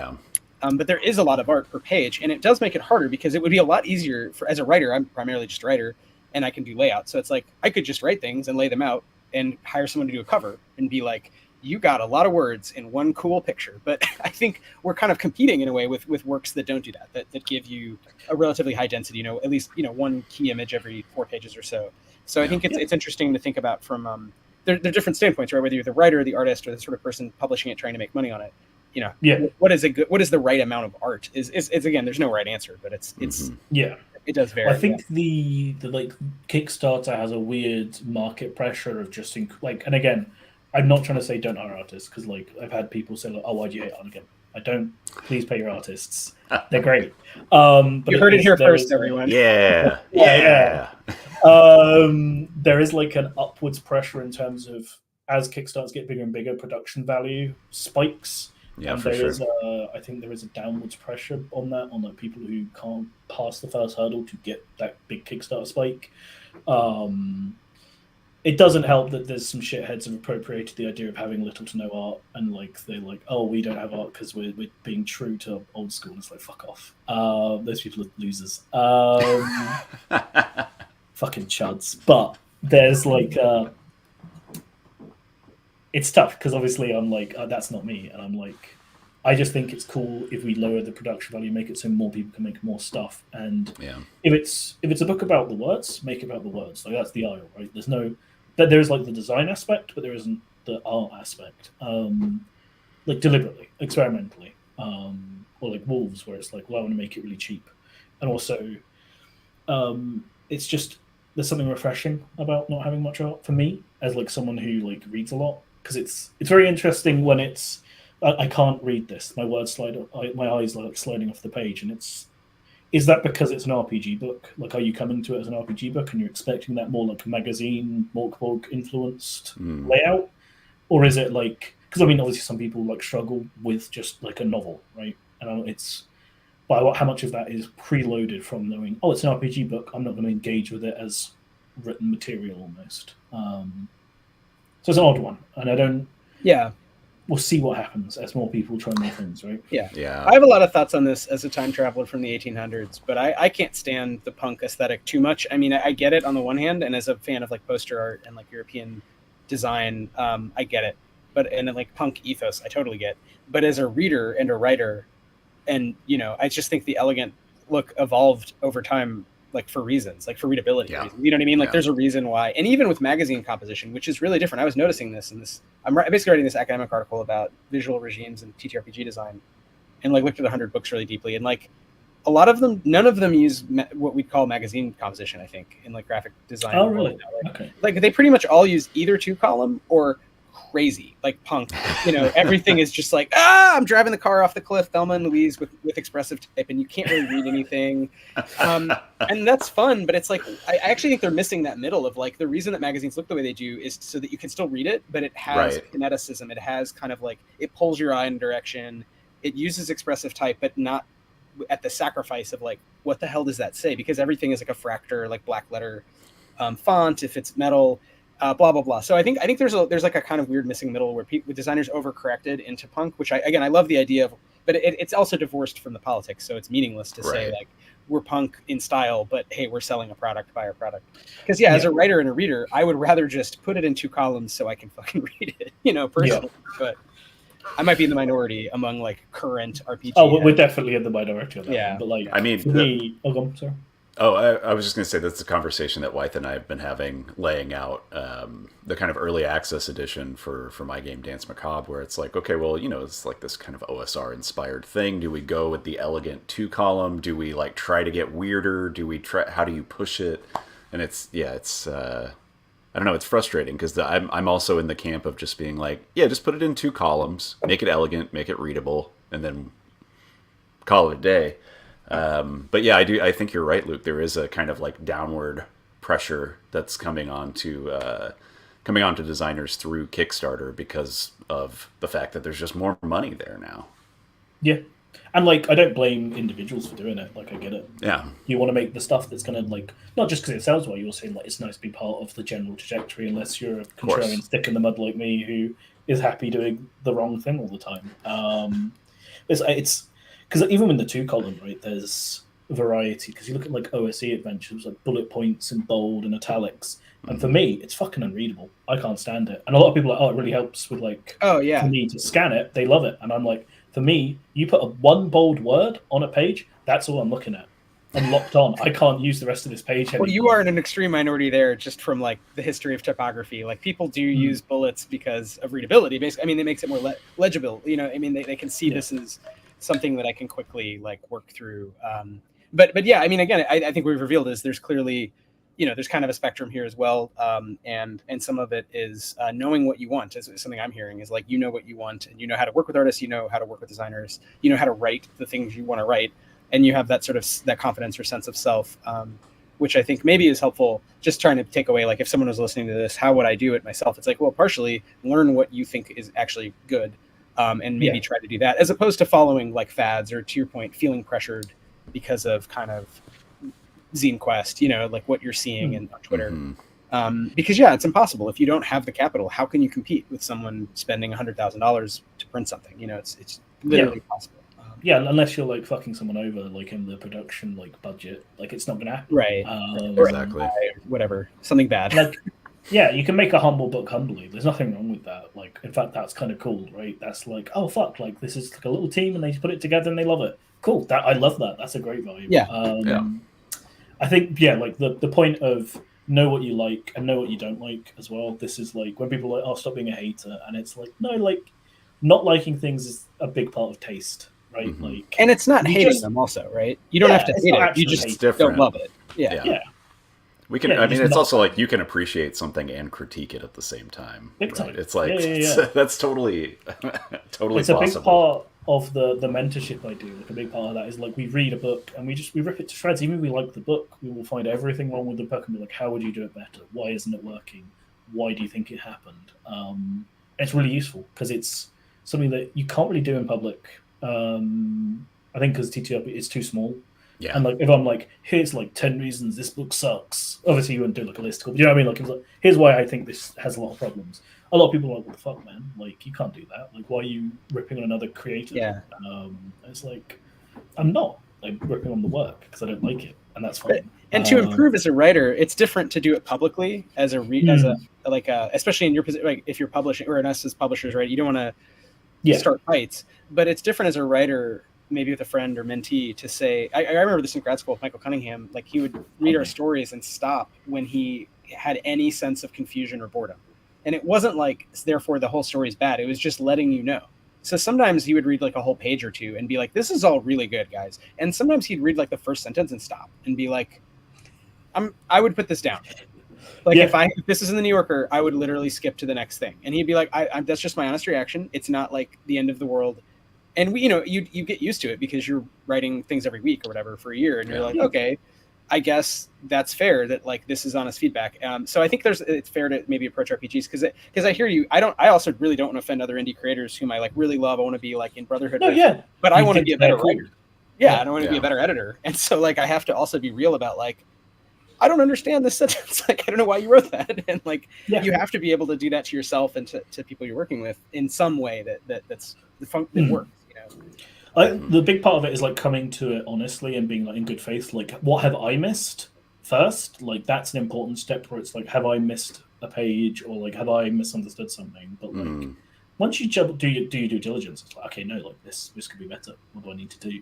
there is a lot of art per page, and it does make it harder because it would be a lot easier as a writer. I'm primarily just a writer, and I can do layout. So it's like I could just write things and lay them out and hire someone to do a cover and be like, you got a lot of words in one cool picture. But I think we're kind of competing in a way with works that don't do that give you a relatively high density, you know, at least, you know, one key image every 4 pages or so. So I think it's interesting to think about from they're different standpoints, right? Whether you're the writer, the artist, or the sort of person publishing it, trying to make money on it. You know, what is the right amount of art? Is again, there's no right answer, but it's it does vary. I think the like Kickstarter has a weird market pressure of just like, and again, I'm not trying to say don't hire artists because like I've had people say like, oh, why do you hate art again? I don't. Please pay your artists. They're great. But you heard it here first, everyone. Yeah. There is like an upwards pressure in terms of as Kickstarters get bigger and bigger, production value spikes. Yeah, and for there sure. is I think there is a downwards pressure on that, on like people who can't pass the first hurdle to get that big Kickstarter spike. It doesn't help that there's some shitheads have appropriated the idea of having little to no art, and like they're like, oh, we don't have art because we're being true to old school. And it's like, fuck off. Those people are losers. Fucking chuds. But there's like it's tough because obviously I'm like, that's not me, and I'm like, I just think it's cool if we lower the production value, make it so more people can make more stuff. And if it's a book about the words, make it about the words. Like that's the aisle, right? There's no that there's like the design aspect, but there isn't the art aspect. Like deliberately, experimentally, or like Wolves, where it's like, well, I want to make it really cheap, and also, it's just there's something refreshing about not having much art for me as like someone who like reads a lot, because it's very interesting when it's I can't read this. My words slide. My eyes are like sliding off the page, and is that because it's an RPG book? Like, are you coming to it as an RPG book and you're expecting that more like a magazine, Morkborg influenced layout? Or is it like, because I mean, obviously some people like struggle with just like a novel, right? And it's, by how much of that is preloaded from knowing, oh, it's an RPG book, I'm not going to engage with it as written material almost. So it's an odd one. And I don't, we'll see what happens as more people try more things, right? Yeah. I have a lot of thoughts on this as a time traveler from the 1800s, but I can't stand the punk aesthetic too much. I mean, I get it on the one hand, and as a fan of like poster art and like European design, I get it. But and like punk ethos, I totally get. But as a reader and a writer, and you know, I just think the elegant look evolved over time, like for reasons, like for readability reasons. You know what I mean? Like there's a reason why, and even with magazine composition, which is really different. I was noticing this in this. I'm basically writing this academic article about visual regimes and TTRPG design, and like looked at 100 books really deeply, and like a lot of them, none of them use what we call magazine composition. I think in like graphic design. Oh, really? Okay. Like they pretty much all use either 2-column or crazy, like punk. You know, everything is just like, I'm driving the car off the cliff, Thelma and Louise with expressive type, and you can't really read anything. And that's fun, but it's like, I actually think they're missing that middle of like, the reason that magazines look the way they do is so that you can still read it, but it has kineticism. It has kind of like, it pulls your eye in a direction. It uses expressive type, but not at the sacrifice of like, what the hell does that say? Because everything is like a fractal, like black letter font, if it's metal, blah blah blah. So I think there's like a kind of weird missing middle where designers overcorrected into punk, which I love the idea of, but it's also divorced from the politics, so it's meaningless to say like we're punk in style, but hey, we're selling a product, buy our product. Because as a writer and a reader, I would rather just put it in 2 columns so I can fucking read it, you know, personally. But I might be in the minority among like current RPG. Oh, we're definitely in the minority of that. Yeah, one, but like, I mean, for me, sorry. Oh, I was just going to say that's the conversation that Wythe and I have been having, laying out the kind of early access edition for my game Danse Macabre, where it's like, okay, well, you know, it's like this kind of OSR inspired thing. Do we go with the elegant 2-column? Do we like try to get weirder? Do we try? How do you push it? And it's I don't know. It's frustrating because I'm also in the camp of just being like, just put it in 2 columns, make it elegant, make it readable, and then call it a day. But yeah, I think you're right, Luke. There is a kind of like downward pressure that's coming on to designers through Kickstarter because of the fact that there's just more money there now. Yeah. And like, I don't blame individuals for doing it. Like, I get it. Yeah. You want to make the stuff that's going to like, not just because it sells well, you're saying like it's nice to be part of the general trajectory, unless you're a contrarian stick in the mud like me who is happy doing the wrong thing all the time. It's because even in the 2-column, right, there's variety. Because you look at like OSE adventures, like bullet points and bold and italics, and for me, it's fucking unreadable. I can't stand it. And a lot of people are like, oh, it really helps with like, for me to scan it. They love it, and I'm like, for me, you put one bold word on a page, that's all I'm looking at. I'm locked on. I can't use the rest of this page anymore. Well, you are in an extreme minority there, just from like the history of typography. Like people do use bullets because of readability. Basically, I mean, it makes it more legible. You know, I mean, they can see this as something that I can quickly like work through. But yeah, I mean, again, I think what we've revealed is there's clearly, you know, there's kind of a spectrum here as well. And some of it is knowing what you want is something I'm hearing is like, you know what you want and you know how to work with artists, you know how to work with designers, you know how to write the things you want to write. And you have that sort of that confidence or sense of self, which I think maybe is helpful. Just trying to take away, like if someone was listening to this, how would I do it myself? It's like, well, partially learn what you think is actually good. And maybe try to do that, as opposed to following like fads or, to your point, feeling pressured because of kind of zine quest, you know, like what you're seeing on Twitter. Because it's impossible. If you don't have the capital, how can you compete with someone spending $100,000 to print something? You know, it's literally possible. Unless you're like fucking someone over, like in the production like budget, like it's not gonna happen. Right. Exactly. Whatever. Something bad. Like, yeah, you can make a humble book humbly. There's nothing wrong with that. Like, in fact, that's kind of cool, right? That's like, oh fuck, like this is like a little team and they put it together and they love it. Cool. I love that. That's a great vibe. I think like the point of know what you like and know what you don't like as well. This is like when people are like, oh, stop being a hater, and it's like, no, like not liking things is a big part of taste, right? Like, and it's not hating them also, right? You don't have to hate it. You just don't love it. Yeah. We can. I mean, it's also like you can appreciate something and critique it at the same time. Big time. Right? It's like that's totally it's possible. A big part. of the mentorship I do, like a big part of that is like we read a book and we rip it to shreds. Even if we like the book, we will find everything wrong with the book and be like, how would you do it better? Why isn't it working? Why do you think it happened? It's really useful because it's something that you can't really do in public. I think because TTRPG it's too small. Yeah. And like if I'm like, here's like 10 reasons this book sucks. Obviously you wouldn't do like a listicle, but you know what I mean? Like, it was like here's why I think this has a lot of problems. A lot of people are like, what the fuck, man? Like, you can't do that. Like, why are you ripping on another creator? Yeah. It's like, I'm not like ripping on the work because I don't like it, and that's fine. And to improve as a writer, it's different to do it publicly as especially in your position, like if you're publishing or us as publishers, right? You don't want to start fights, but it's different as a writer, maybe with a friend or mentee, to say. I remember this in grad school with Michael Cunningham. Like he would read our stories and stop when he had any sense of confusion or boredom. And it wasn't like, therefore, the whole story is bad. It was just letting you know. So sometimes he would read like a whole page or two and be like, this is all really good, guys. And sometimes he'd read like the first sentence and stop and be like, I would put this down. Like if this is in the New Yorker, I would literally skip to the next thing. And he'd be like, that's just my honest reaction. It's not like the end of the world. And we, you get used to it because you're writing things every week or whatever for a year. And you're like, okay, I guess that's fair that like this is honest feedback. So I think it's fair to maybe approach RPGs because I hear you. I also really don't want to offend other indie creators whom I like really love. I want to be like in brotherhood. But I want to be a better writer. I don't want to be a better editor. And so like I have to also be real about like, I don't understand this sentence. Like I don't know why you wrote that. And like you have to be able to do that to yourself and to people you're working with in some way that works. You know. The big part of it is like coming to it honestly and being like in good faith. Like, what have I missed first? Like, that's an important step where it's like, have I missed a page or like, have I misunderstood something? But like, once you do your due diligence, it's like, okay, no, like this could be better. What do I need to do?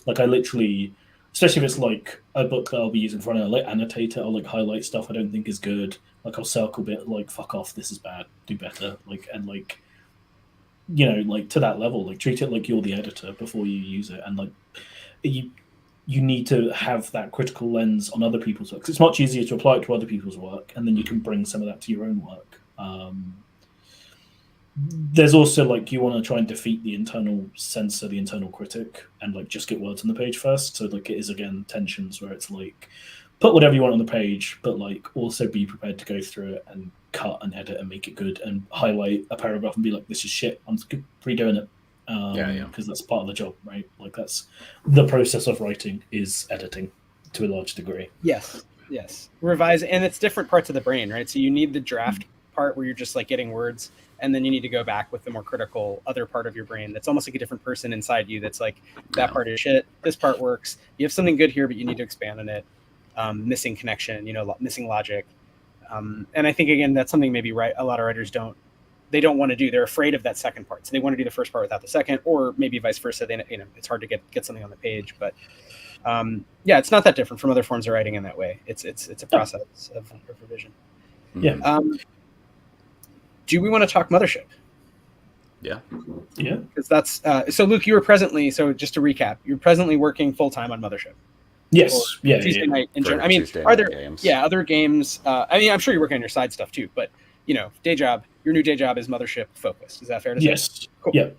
Like, I literally, especially if it's like a book that I'll be using for an annotator, I'll like highlight stuff I don't think is good. Like, I'll circle bit like, fuck off, this is bad, do better. Like, and like, you know, like to that level, like treat it like you're the editor before you use it, and like you need to have that critical lens on other people's work. It's much easier to apply it to other people's work, and then you can bring some of that to your own work. There's also like you want to try and defeat the internal censor, the internal critic, and like just get words on the page first. So like it is again tensions where it's like put whatever you want on the page, but like also be prepared to go through it and cut and edit and make it good and highlight a paragraph and be like, this is shit, I'm redoing it. Because that's part of the job, right? Like that's the process of writing is editing to a large degree. Yes. Revise, and it's different parts of the brain, right? So you need the draft part where you're just like getting words, and then you need to go back with the more critical other part of your brain that's almost like a different person inside you that's like, that part is shit, this part works, you have something good here but you need to expand on it. Missing connection, missing logic. And I think, again, that's something maybe a lot of writers don't want to do. They're afraid of that second part. So they want to do the first part without the second, or maybe vice versa. It's hard to get something on the page. But it's not that different from other forms of writing in that way. It's a process of revision. Yeah. Do we want to talk Mothership? Yeah. Because that's so Luke, you were presently, so just to recap, you're presently working full-time on Mothership. Yes. Tuesday night in general. I mean, are there other games? I mean, I'm sure you're working on your side stuff too, but day job, your new day job is Mothership focused. Is that fair to say? Yes. Cool. Yeah.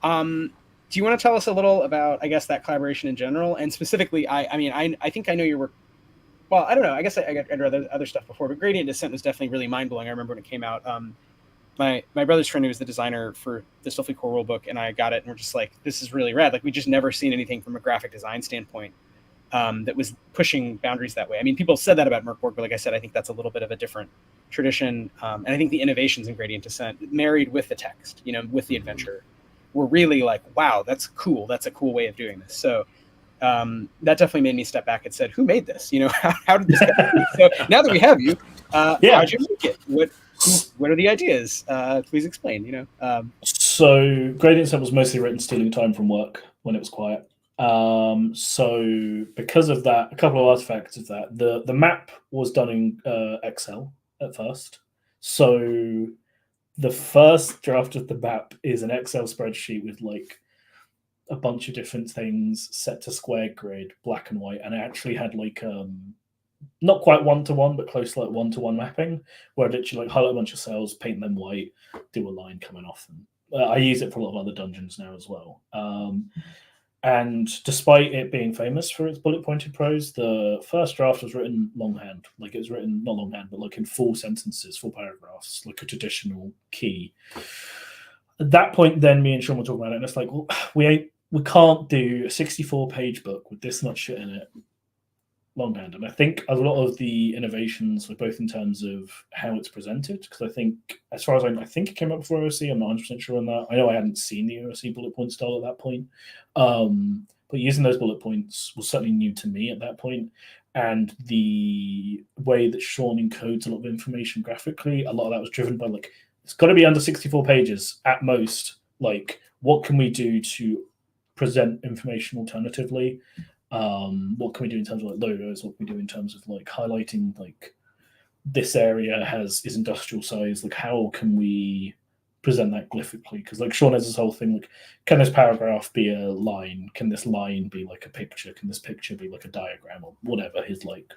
Do you want to tell us a little about, I guess, that collaboration in general, and specifically, I think I know your work. Well, I don't know. I guess I'd read other stuff before, but Gradient Descent was definitely really mind blowing. I remember when it came out. My brother's friend who was the designer for the Stillfleet core rulebook, and I got it, and we're just like, this is really rad. Like we just never seen anything from a graphic design standpoint. That was pushing boundaries that way. I mean, people said that about Merkborg, but like I said, I think that's a little bit of a different tradition. And I think the innovations in Gradient Descent, married with the text, with the adventure, were really like, wow, that's cool. That's a cool way of doing this. So that definitely made me step back and said, who made this? How did this happen? So now that we have you, how'd you make it? What are the ideas? Please explain, So Gradient Descent was mostly written stealing time from work when it was quiet. So because of that, a couple of artifacts of that, the map was done in Excel at first. So the first draft of the map is an Excel spreadsheet with like a bunch of different things set to square grid, black and white, and it actually had like not quite 1-to-1, but close to like 1-to-1 mapping, where I literally like highlight a bunch of cells, paint them white, do a line coming off, and I use it for a lot of other dungeons now as well. And despite it being famous for its bullet-pointed prose, the first draft was written longhand. Like, it was written, not longhand, but like in full sentences, full paragraphs, like a traditional key. At that point, then me and Sean were talking about it, and it's like, well, we can't do a 64-page book with this much shit in it longhand. And I think a lot of the innovations were both in terms of how it's presented, because I think, as far as I think it came up before OC, I'm not 100% sure on that. I know I hadn't seen the OC bullet point style at that point, but using those bullet points was certainly new to me at that point. And the way that Sean encodes a lot of information graphically, a lot of that was driven by, like, it's got to be under 64 pages at most. Like, what can we do to present information alternatively? What can we do in terms of like logos? What can we do in terms of like highlighting like this area is industrial size? Like, how can we present that glyphically? Because like Sean has this whole thing, like, can this paragraph be a line? Can this line be like a picture? Can this picture be like a diagram, or whatever his like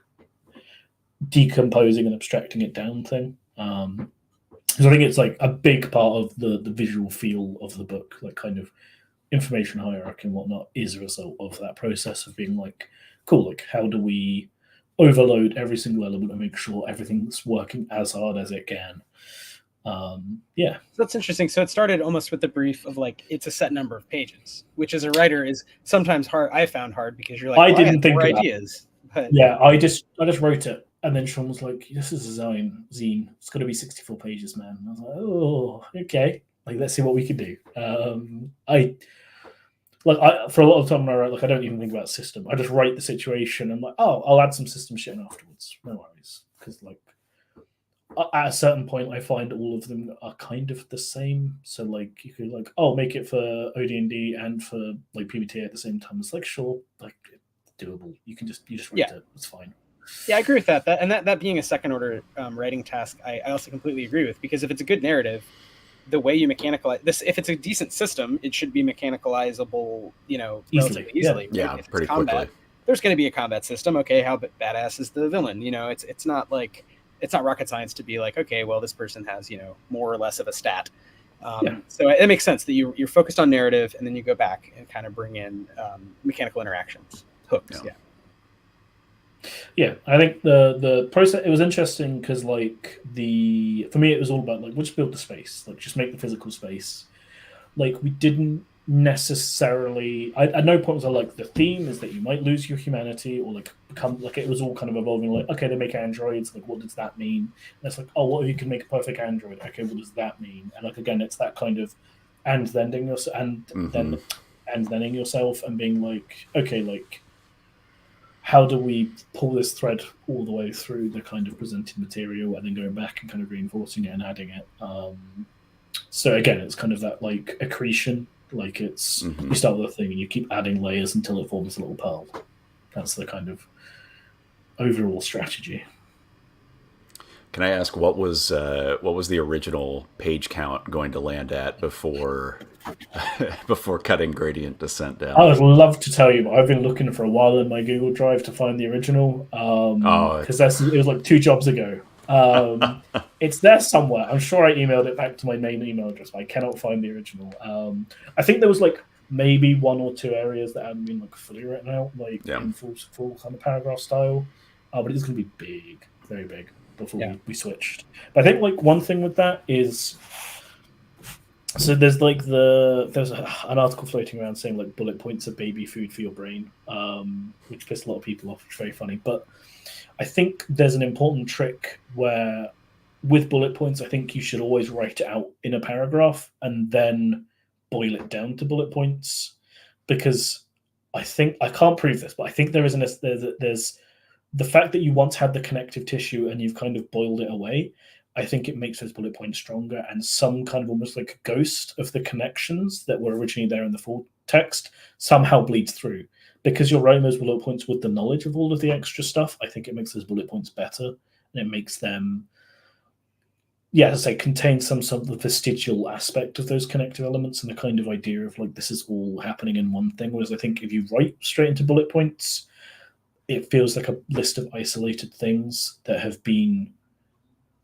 decomposing and abstracting it down thing? So I think it's like a big part of the visual feel of the book, like kind of information hierarchy and whatnot, is a result of that process of being like, cool, like, how do we overload every single element and make sure everything's working as hard as it can? Yeah. So that's interesting. So it started almost with the brief of like, it's a set number of pages, which as a writer is sometimes hard. I found hard because you're like, I didn't think more of ideas. But yeah, I just wrote it. And then Sean was like, this is a zine. It's got to be 64 pages, man. And I was like, oh, okay. Like, let's see what we can do. For a lot of time when I write, like, I don't even think about system. I just write the situation and like, oh, I'll add some system shit in afterwards. No worries. Because like, at a certain point, I find all of them are kind of the same. So like, you could like, oh, make it for OD&D and for like PBTA at the same time. It's like, sure, like, doable. You just write it. It's fine. Yeah, I agree with that. That being a second order writing task, I also completely agree with, because if it's a good narrative, the way you mechanicalize this, if it's a decent system, it should be mechanicalizable, relatively easily. Yeah, right? pretty quickly. There's going to be a combat system. Okay, how badass is the villain? It's not like, it's not rocket science to be like, okay, well, this person has more or less of a stat. So it makes sense that you're focused on narrative, and then you go back and kind of bring in mechanical interactions, hooks. Yeah, I think the process, it was interesting because like for me it was all about like, we'll just build the space, like just make the physical space. Like, we didn't necessarily, at no point was I like, the theme is that you might lose your humanity or like become, like, it was all kind of evolving, like, okay, they make androids, like, what does that mean? And it's like, oh, what if you can make a perfect android? Okay, what does that mean? And like, again, it's that kind of and then yourself and being like, okay, like, how do we pull this thread all the way through the kind of presented material and then going back and kind of reinforcing it and adding it? So again, it's kind of that like accretion, like it's you start with a thing and you keep adding layers until it forms a little pearl. That's the kind of overall strategy. Can I ask what was the original page count going to land at before cutting gradient descent down? I would love to tell you, but I've been looking for a while in my Google Drive to find the original, because it was like 2 jobs ago. It's there somewhere. I'm sure I emailed it back to my main email address, but I cannot find the original. I think there was like maybe 1 or 2 areas that hadn't been like fully written out, like in full kind of paragraph style. But it's going to be big, very big before we switched. But I think like one thing with that is, so there's like an article floating around saying like bullet points are baby food for your brain, which pissed a lot of people off. It's very funny, but I think there's an important trick where with bullet points, I think you should always write it out in a paragraph and then boil it down to bullet points, because I think, I can't prove this, but I think there's the fact that you once had the connective tissue and you've kind of boiled it away. I think it makes those bullet points stronger, and some kind of almost like a ghost of the connections that were originally there in the full text somehow bleeds through. Because you're writing those bullet points with the knowledge of all of the extra stuff, I think it makes those bullet points better, and it makes them, as I say, contain some of the vestigial aspect of those connective elements and the kind of idea of like, this is all happening in one thing. Whereas I think if you write straight into bullet points, it feels like a list of isolated things that have been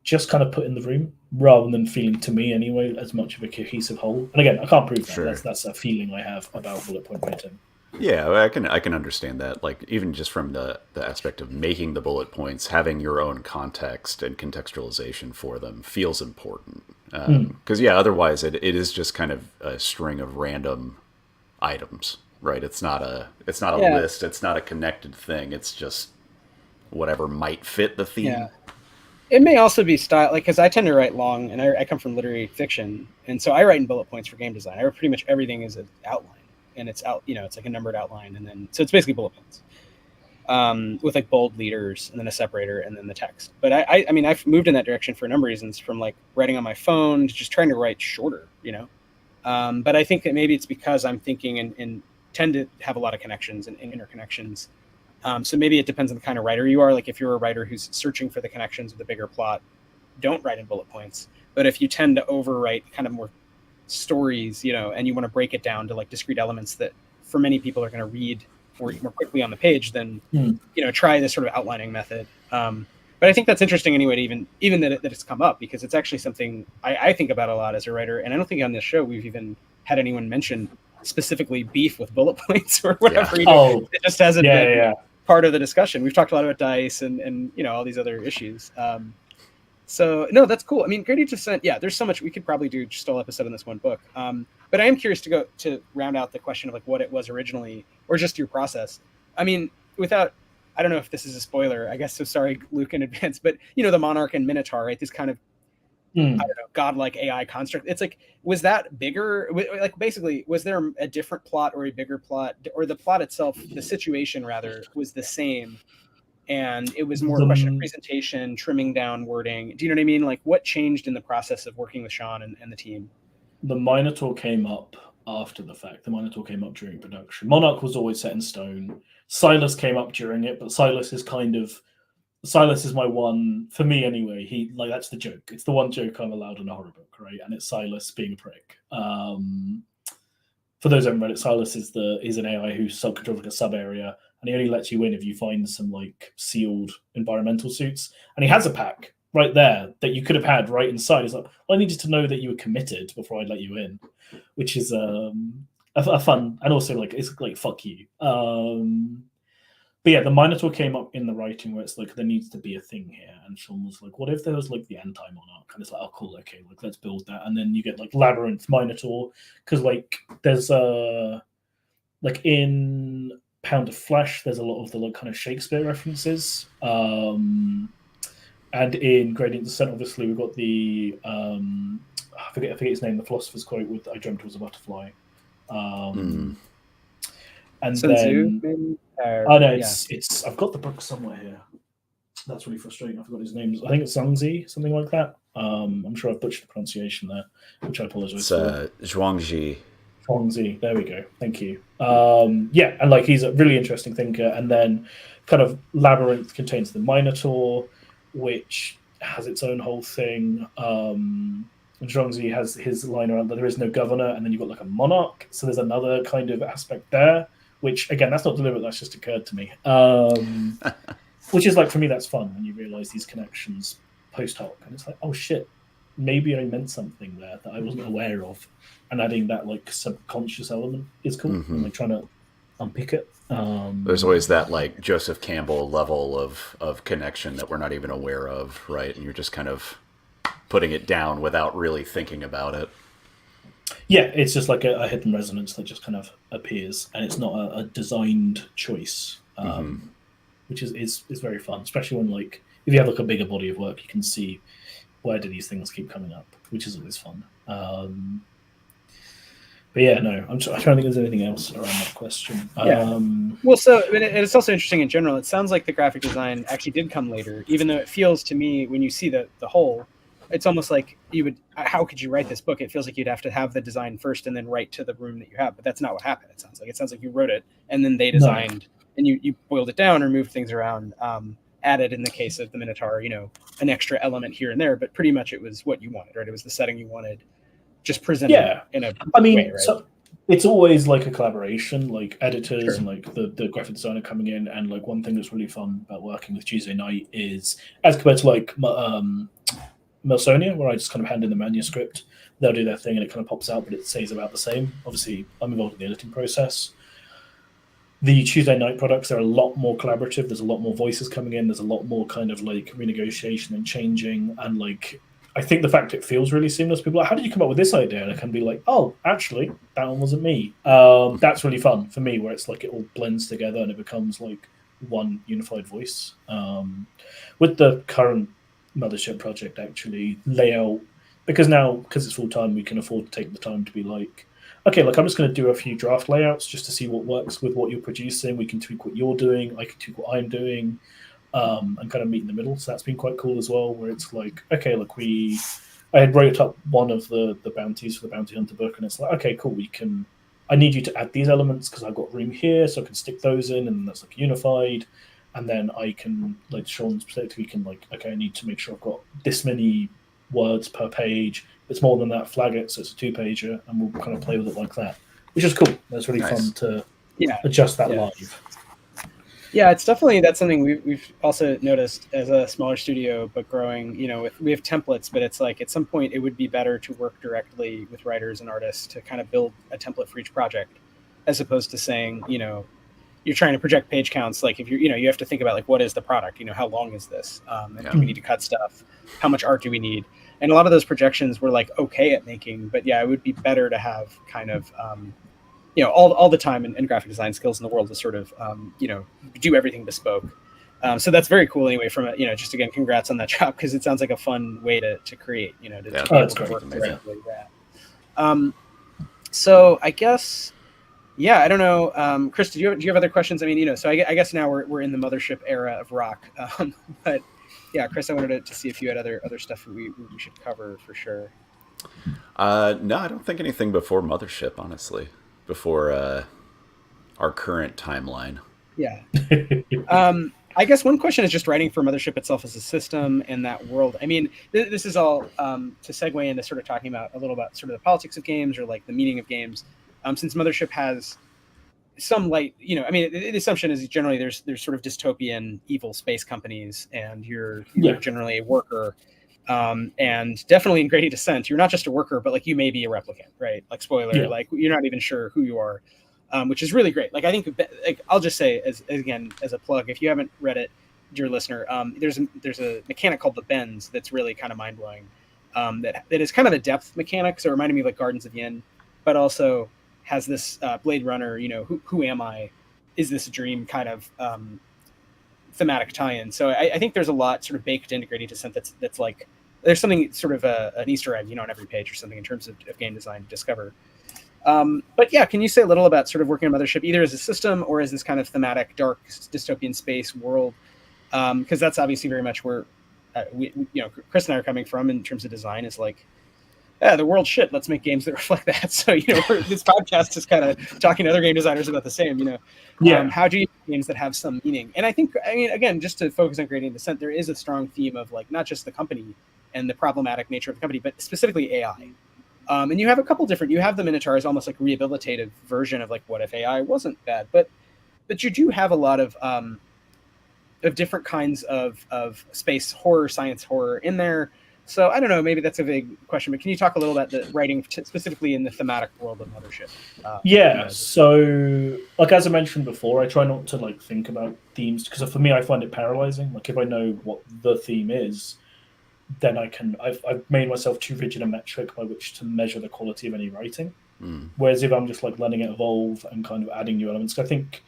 just kind of put in the room rather than feeling, to me anyway, as much of a cohesive whole. And again, I can't prove that. Sure. That's a feeling I have about bullet point writing. Yeah, I can understand that. Like, even just from the aspect of making the bullet points, having your own context and contextualization for them feels important. Because otherwise it is just kind of a string of random items, right? It's not a list. It's not a connected thing. It's just whatever might fit the theme. Yeah. It may also be style, like, because I tend to write long, and I come from literary fiction, and so I write in bullet points for game design. I write pretty much everything is an outline, and it's it's like a numbered outline, and then so it's basically bullet points with like bold leaders, and then a separator, and then the text. But I mean, I've moved in that direction for a number of reasons, from like writing on my phone to just trying to write shorter, But I think that maybe it's because I'm thinking and tend to have a lot of connections and interconnections. So maybe it depends on the kind of writer you are. Like if you're a writer who's searching for the connections of the bigger plot, don't write in bullet points. But if you tend to overwrite kind of more stories, and you want to break it down to like discrete elements that for many people are going to read more quickly on the page, then, try this sort of outlining method. But I think that's interesting anyway, to even that it's come up, because it's actually something I think about a lot as a writer. And I don't think on this show we've even had anyone mention specifically beef with bullet points or whatever. Yeah. It just hasn't been part of the discussion. We've talked a lot about dice and all these other issues. So no, that's cool. I mean, gradient descent. Yeah, there's so much we could probably do just a whole episode on this one book. But I am curious to round out the question of like what it was originally, or just your process. I mean, I don't know if this is a spoiler, I guess. So sorry, Luke, in advance. But the Monarch and Minotaur, right? This kind of I don't know, godlike AI construct. It's like, was that bigger? Like, basically, was there a different plot or a bigger plot, or the plot itself, the situation rather, was the same, and it was more a question of presentation, trimming down wording? Do you know what I mean? Like, what changed in the process of working with Sean and the team? The Minotaur came up after the fact. The Minotaur came up during production. Monarch was always set in stone. Silas came up during it, but Silas is my one, for me anyway. That's the joke. It's the one joke I'm allowed in a horror book, right? And it's Silas being a prick. For those who haven't read it, Silas is an AI who's self-controlled like a sub area, and he only lets you in if you find some like sealed environmental suits. And he has a pack right there that you could have had right inside. It's like, well, I needed to know that you were committed before I'd let you in, which is a fun, and also like it's like fuck you. But yeah, the Minotaur came up in the writing where it's like, there needs to be a thing here. And Sean was like, what if there was like the anti-monarch? And it's like, oh, cool, okay, like let's build that. And then you get like Labyrinth Minotaur, because like there's like in Pound of Flesh, there's a lot of the like kind of Shakespeare references. And in Gradient Descent, obviously, we've got the I forget his name, the philosopher's quote with "I dreamt it was a butterfly." And Sun then Tzu, it's I've got the book somewhere here. That's really frustrating. I forgot his name. I think it's Zhangzi, something like that. I'm sure I've butchered the pronunciation there, which I apologize for. Zhuangzi. Zhuangzi, there we go. Thank you. And like he's a really interesting thinker. And then kind of Labyrinth contains the Minotaur, which has its own whole thing. Zhuangzi has his line around that there is no governor, and then you've got like a monarch. So there's another kind of aspect there, which again, that's not deliberate. That's just occurred to me. Which is like, for me, that's fun when you realize these connections post hoc, and it's like, oh shit, maybe I meant something there that I wasn't aware of, and adding that like subconscious element is cool. And like trying to unpick it. There's always that like Joseph Campbell level of connection that we're not even aware of, right? And you're just kind of putting it down without really thinking about it. Yeah, it's just like a hidden resonance that just kind of appears, and it's not a designed choice, which is very fun, especially when like if you have like a bigger body of work, you can see where do these things keep coming up, which is always fun. But yeah, no, I'm trying to think if there's anything else around that question. Well, so it's also interesting in general. It sounds like the graphic design actually did come later, even though it feels to me, when you see the whole, it's almost like you would, how could you write this book? It feels like you'd have to have the design first and then write to the room that you have, but that's not what happened. It sounds like you wrote it and then they designed and you boiled it down or moved things around, added, in the case of the Minotaur, an extra element here and there, but pretty much it was what you wanted, right? It was the setting you wanted, just presented in a way, right? So it's always like a collaboration, like editors and like the graphic designer coming in, and like one thing that's really fun about working with Tuesday Night is, as compared to like Milsonia, where I just kind of hand in the manuscript. They'll do their thing and it kind of pops out, but it stays about the same. Obviously, I'm involved in the editing process. The Tuesday night products are a lot more collaborative. There's a lot more voices coming in. There's a lot more kind of like renegotiation and changing. And like, I think the fact it feels really seamless, people are like, how did you come up with this idea? And I can be like, oh, actually, that one wasn't me. That's really fun for me, where it's like it all blends together and it becomes like one unified voice. With the current Mothership project, actually, layout, because it's full time, we can afford to take the time to be like, okay, look, I'm just going to do a few draft layouts just to see what works with what you're producing. We can tweak what you're doing. I can tweak what I'm doing, and kind of meet in the middle. So that's been quite cool as well, where it's like, okay, look, I had wrote up one of the bounties for the Bounty Hunter book, and it's like, okay, cool, I need you to add these elements because I've got room here, so I can stick those in, and that's like unified. And then I can, like Sean's perspective, we can like, okay, I need to make sure I've got this many words per page. If it's more than that, flag it, so it's a 2-pager, and we'll kind of play with it like that, which is cool. That's really fun to adjust that live. Yeah, it's definitely, that's something we've also noticed as a smaller studio, but growing, we have templates, but it's like at some point it would be better to work directly with writers and artists to kind of build a template for each project, as opposed to saying, you're trying to project page counts. Like if you have to think about like, what is the product? How long is this? And do we need to cut stuff? How much art do we need? And a lot of those projections we're like okay at making, but yeah, it would be better to have kind of, all the time and graphic design skills in the world to sort of, do everything bespoke. So that's very cool anyway from just again, congrats on that job, because it sounds like a fun way to create, to be able to work directly. So I guess, I don't know, Chris, do you have other questions? I mean, so I guess now we're in the Mothership era of rock, but yeah, Chris, I wanted to see if you had other stuff that we should cover for sure. No, I don't think anything before Mothership, honestly. Before our current timeline. Yeah. I guess one question is just writing for Mothership itself as a system and that world. I mean, this is all to segue into sort of talking about a little about sort of the politics of games or like the meaning of games. Since Mothership has some light, the assumption is generally there's sort of dystopian evil space companies, and you're generally a worker. And definitely in Grady Descent, you're not just a worker, but like you may be a replicant, right? Like spoiler, like you're not even sure who you are, which is really great. Like I think, like I'll just say as a plug, if you haven't read it, dear listener, there's a mechanic called the bends that's really kind of mind blowing. That is kind of a depth mechanic, so it reminded me of like Gardens of Yin, but also has this Blade Runner, who am I? Is this a dream kind of thematic tie-in? So I think there's a lot sort of baked into Grady Descent that's like there's something sort of an Easter egg, on every page or something in terms of game design to discover. But yeah, can you say a little about sort of working on Mothership, either as a system or as this kind of thematic, dark, dystopian space world? Because that's obviously very much where Chris and I are coming from in terms of design. Is like, the world's shit. Let's make games that reflect that. So this podcast is kind of talking to other game designers about the same. How do you make games that have some meaning? And I think, again, just to focus on Grady Descent, there is a strong theme of like not just the company and the problematic nature of the company, but specifically AI. And you have a couple different. You have the Minotaur as almost like a rehabilitative version of like, what if AI wasn't bad? But you do have a lot of different kinds of space horror, science horror in there. So I don't know, maybe that's a vague question, but can you talk a little about the writing specifically in the thematic world of Mothership? So like as I mentioned before, I try not to like think about themes, because for me I find it paralyzing. Like if I know what the theme is, then I've made myself too rigid a metric by which to measure the quality of any writing. Whereas if I'm just like letting it evolve and kind of adding new elements, I think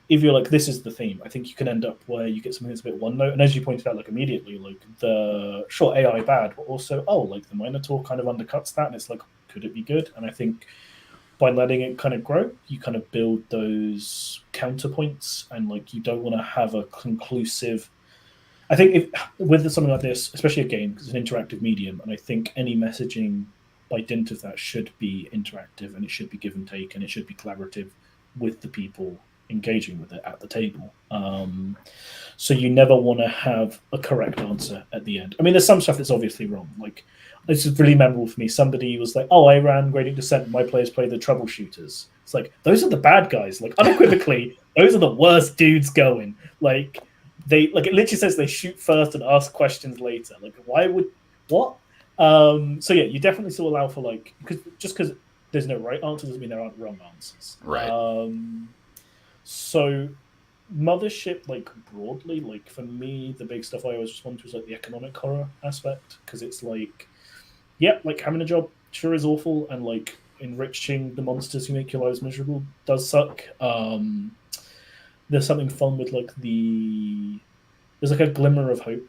if you're like, this is the theme, I think you can end up where you get something that's a bit one note. And as you pointed out, like immediately, like the AI bad, but also, like the Minotaur kind of undercuts that. And it's like, could it be good? And I think by letting it kind of grow, you kind of build those counterpoints, and like, you don't want to have a conclusive, I think with something like this, especially a game, because it's an interactive medium, and I think any messaging by dint of that should be interactive, and it should be give and take, and it should be collaborative with the people engaging with it at the table. So you never want to have a correct answer at the end. I mean, there's some stuff that's obviously wrong. Like, this is really memorable for me. Somebody was like, I ran Gradient Descent, my players play the troubleshooters. It's like, those are the bad guys. Like, unequivocally, those are the worst dudes going. Like, it literally says they shoot first and ask questions later. Like, why what? So yeah, you definitely still allow for like because there's no right answer doesn't mean there aren't wrong answers. Right. So Mothership, like broadly, like for me, the big stuff I always respond to is like the economic horror aspect because it's like, yeah, like having a job sure is awful, and like enriching the monsters who make your lives miserable does suck. There's something fun with like there's like a glimmer of hope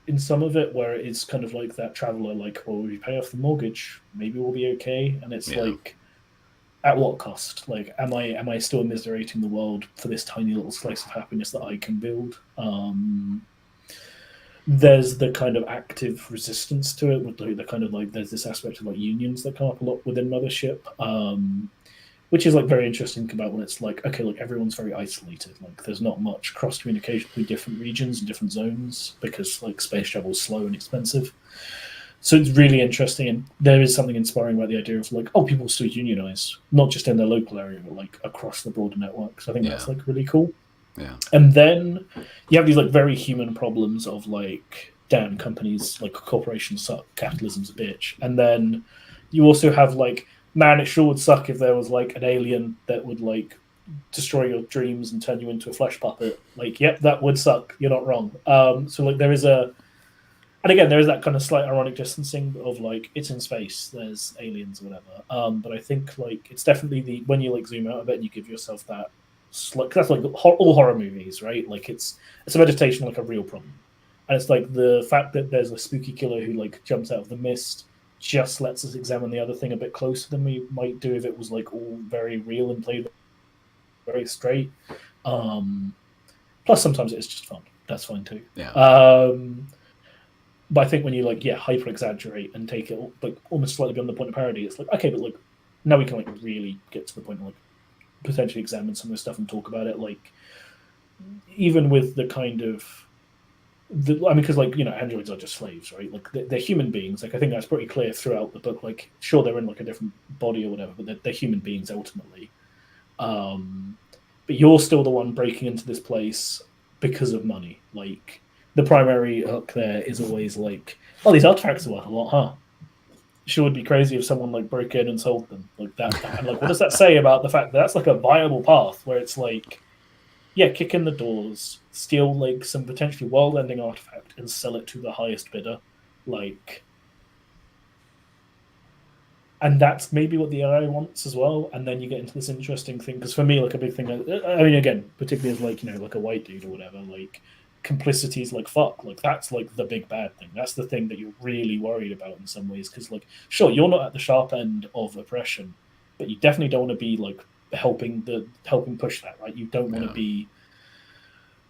in some of it where it's kind of like that traveler, like, well, we pay off the mortgage, maybe we'll be okay, and it's like, at what cost? Like, am I still immiserating the world for this tiny little slice of happiness that I can build? There's the kind of active resistance to it with the kind of like there's this aspect of like unions that come up a lot within Mothership, which is like very interesting about when it's like, okay, like everyone's very isolated, like there's not much cross communication between different regions and different zones because like space travel is slow and expensive. So it's really interesting, and there is something inspiring about the idea of like, oh, people still unionize, not just in their local area, but like across the broader network. So I think that's like really cool. Yeah. And then you have these like very human problems of like, damn, companies like corporations suck, capitalism's a bitch. And then you also have like, man, it sure would suck if there was like an alien that would like destroy your dreams and turn you into a flesh puppet. Like, yep, that would suck. You're not wrong. So like there is and again, there is that kind of slight ironic distancing of like it's in space, there's aliens or whatever. But I think like it's definitely when you like zoom out a bit and you give yourself that, like that's like all horror movies, right? Like it's a meditation, like a real problem, and it's like the fact that there's a spooky killer who like jumps out of the mist just lets us examine the other thing a bit closer than we might do if it was like all very real and played very straight. Plus, sometimes it's just fun. That's fine too. Yeah. But I think when you like, hyper exaggerate and take it like almost slightly beyond the point of parody, it's like, okay, but like now we can like really get to the point of like potentially examine some of this stuff and talk about it. Like even with the kind of because like androids are just slaves, right? Like they're human beings. Like I think that's pretty clear throughout the book. Like sure they're in like a different body or whatever, but they're human beings ultimately. But you're still the one breaking into this place because of money. Like the primary hook there is always like, oh, these artifacts are worth a lot, huh? Sure would be crazy if someone like broke in and sold them like that. And like, what does that say about the fact that that's like a viable path where it's like, yeah, kick in the doors, steal like some potentially world-ending artifact and sell it to the highest bidder, like. And that's maybe what the AI wants as well. And then you get into this interesting thing because for me, like a big thing, I mean, again, particularly as like like a white dude or whatever, like complicity is like fuck, like that's like the big bad thing. That's the thing that you're really worried about in some ways because like sure you're not at the sharp end of oppression, but you definitely don't want to be like helping push that, right? You don't want to be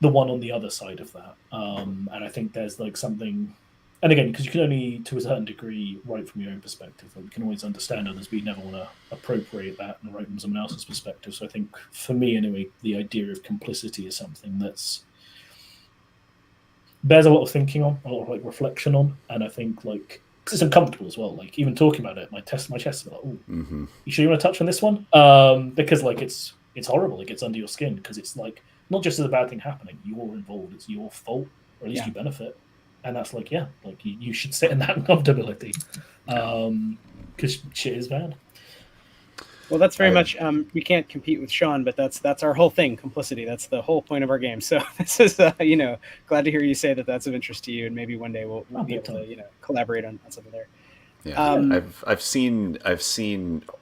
the one on the other side of that. And I think there's like something. And again, because you can only, to a certain degree, write from your own perspective. Like, you can always understand others, but you never want to appropriate that and write from someone else's perspective. So I think, for me anyway, the idea of complicity is something that's bears a lot of thinking on, a lot of like reflection on, and I think like because it's uncomfortable as well. Like even talking about it, my chest is like, oh, you sure you want to touch on this one? Because like it's horrible. It gets under your skin because it's like not just as a bad thing happening, you're involved. It's your fault, or at least you benefit. And that's like, like you should sit in that uncomfortability because shit is bad. Well, that's very much, we can't compete with Sean, but that's our whole thing, complicity. That's the whole point of our game. So this is, glad to hear you say that that's of interest to you. And maybe one day we'll be able to, collaborate on something there. Yeah, I've seen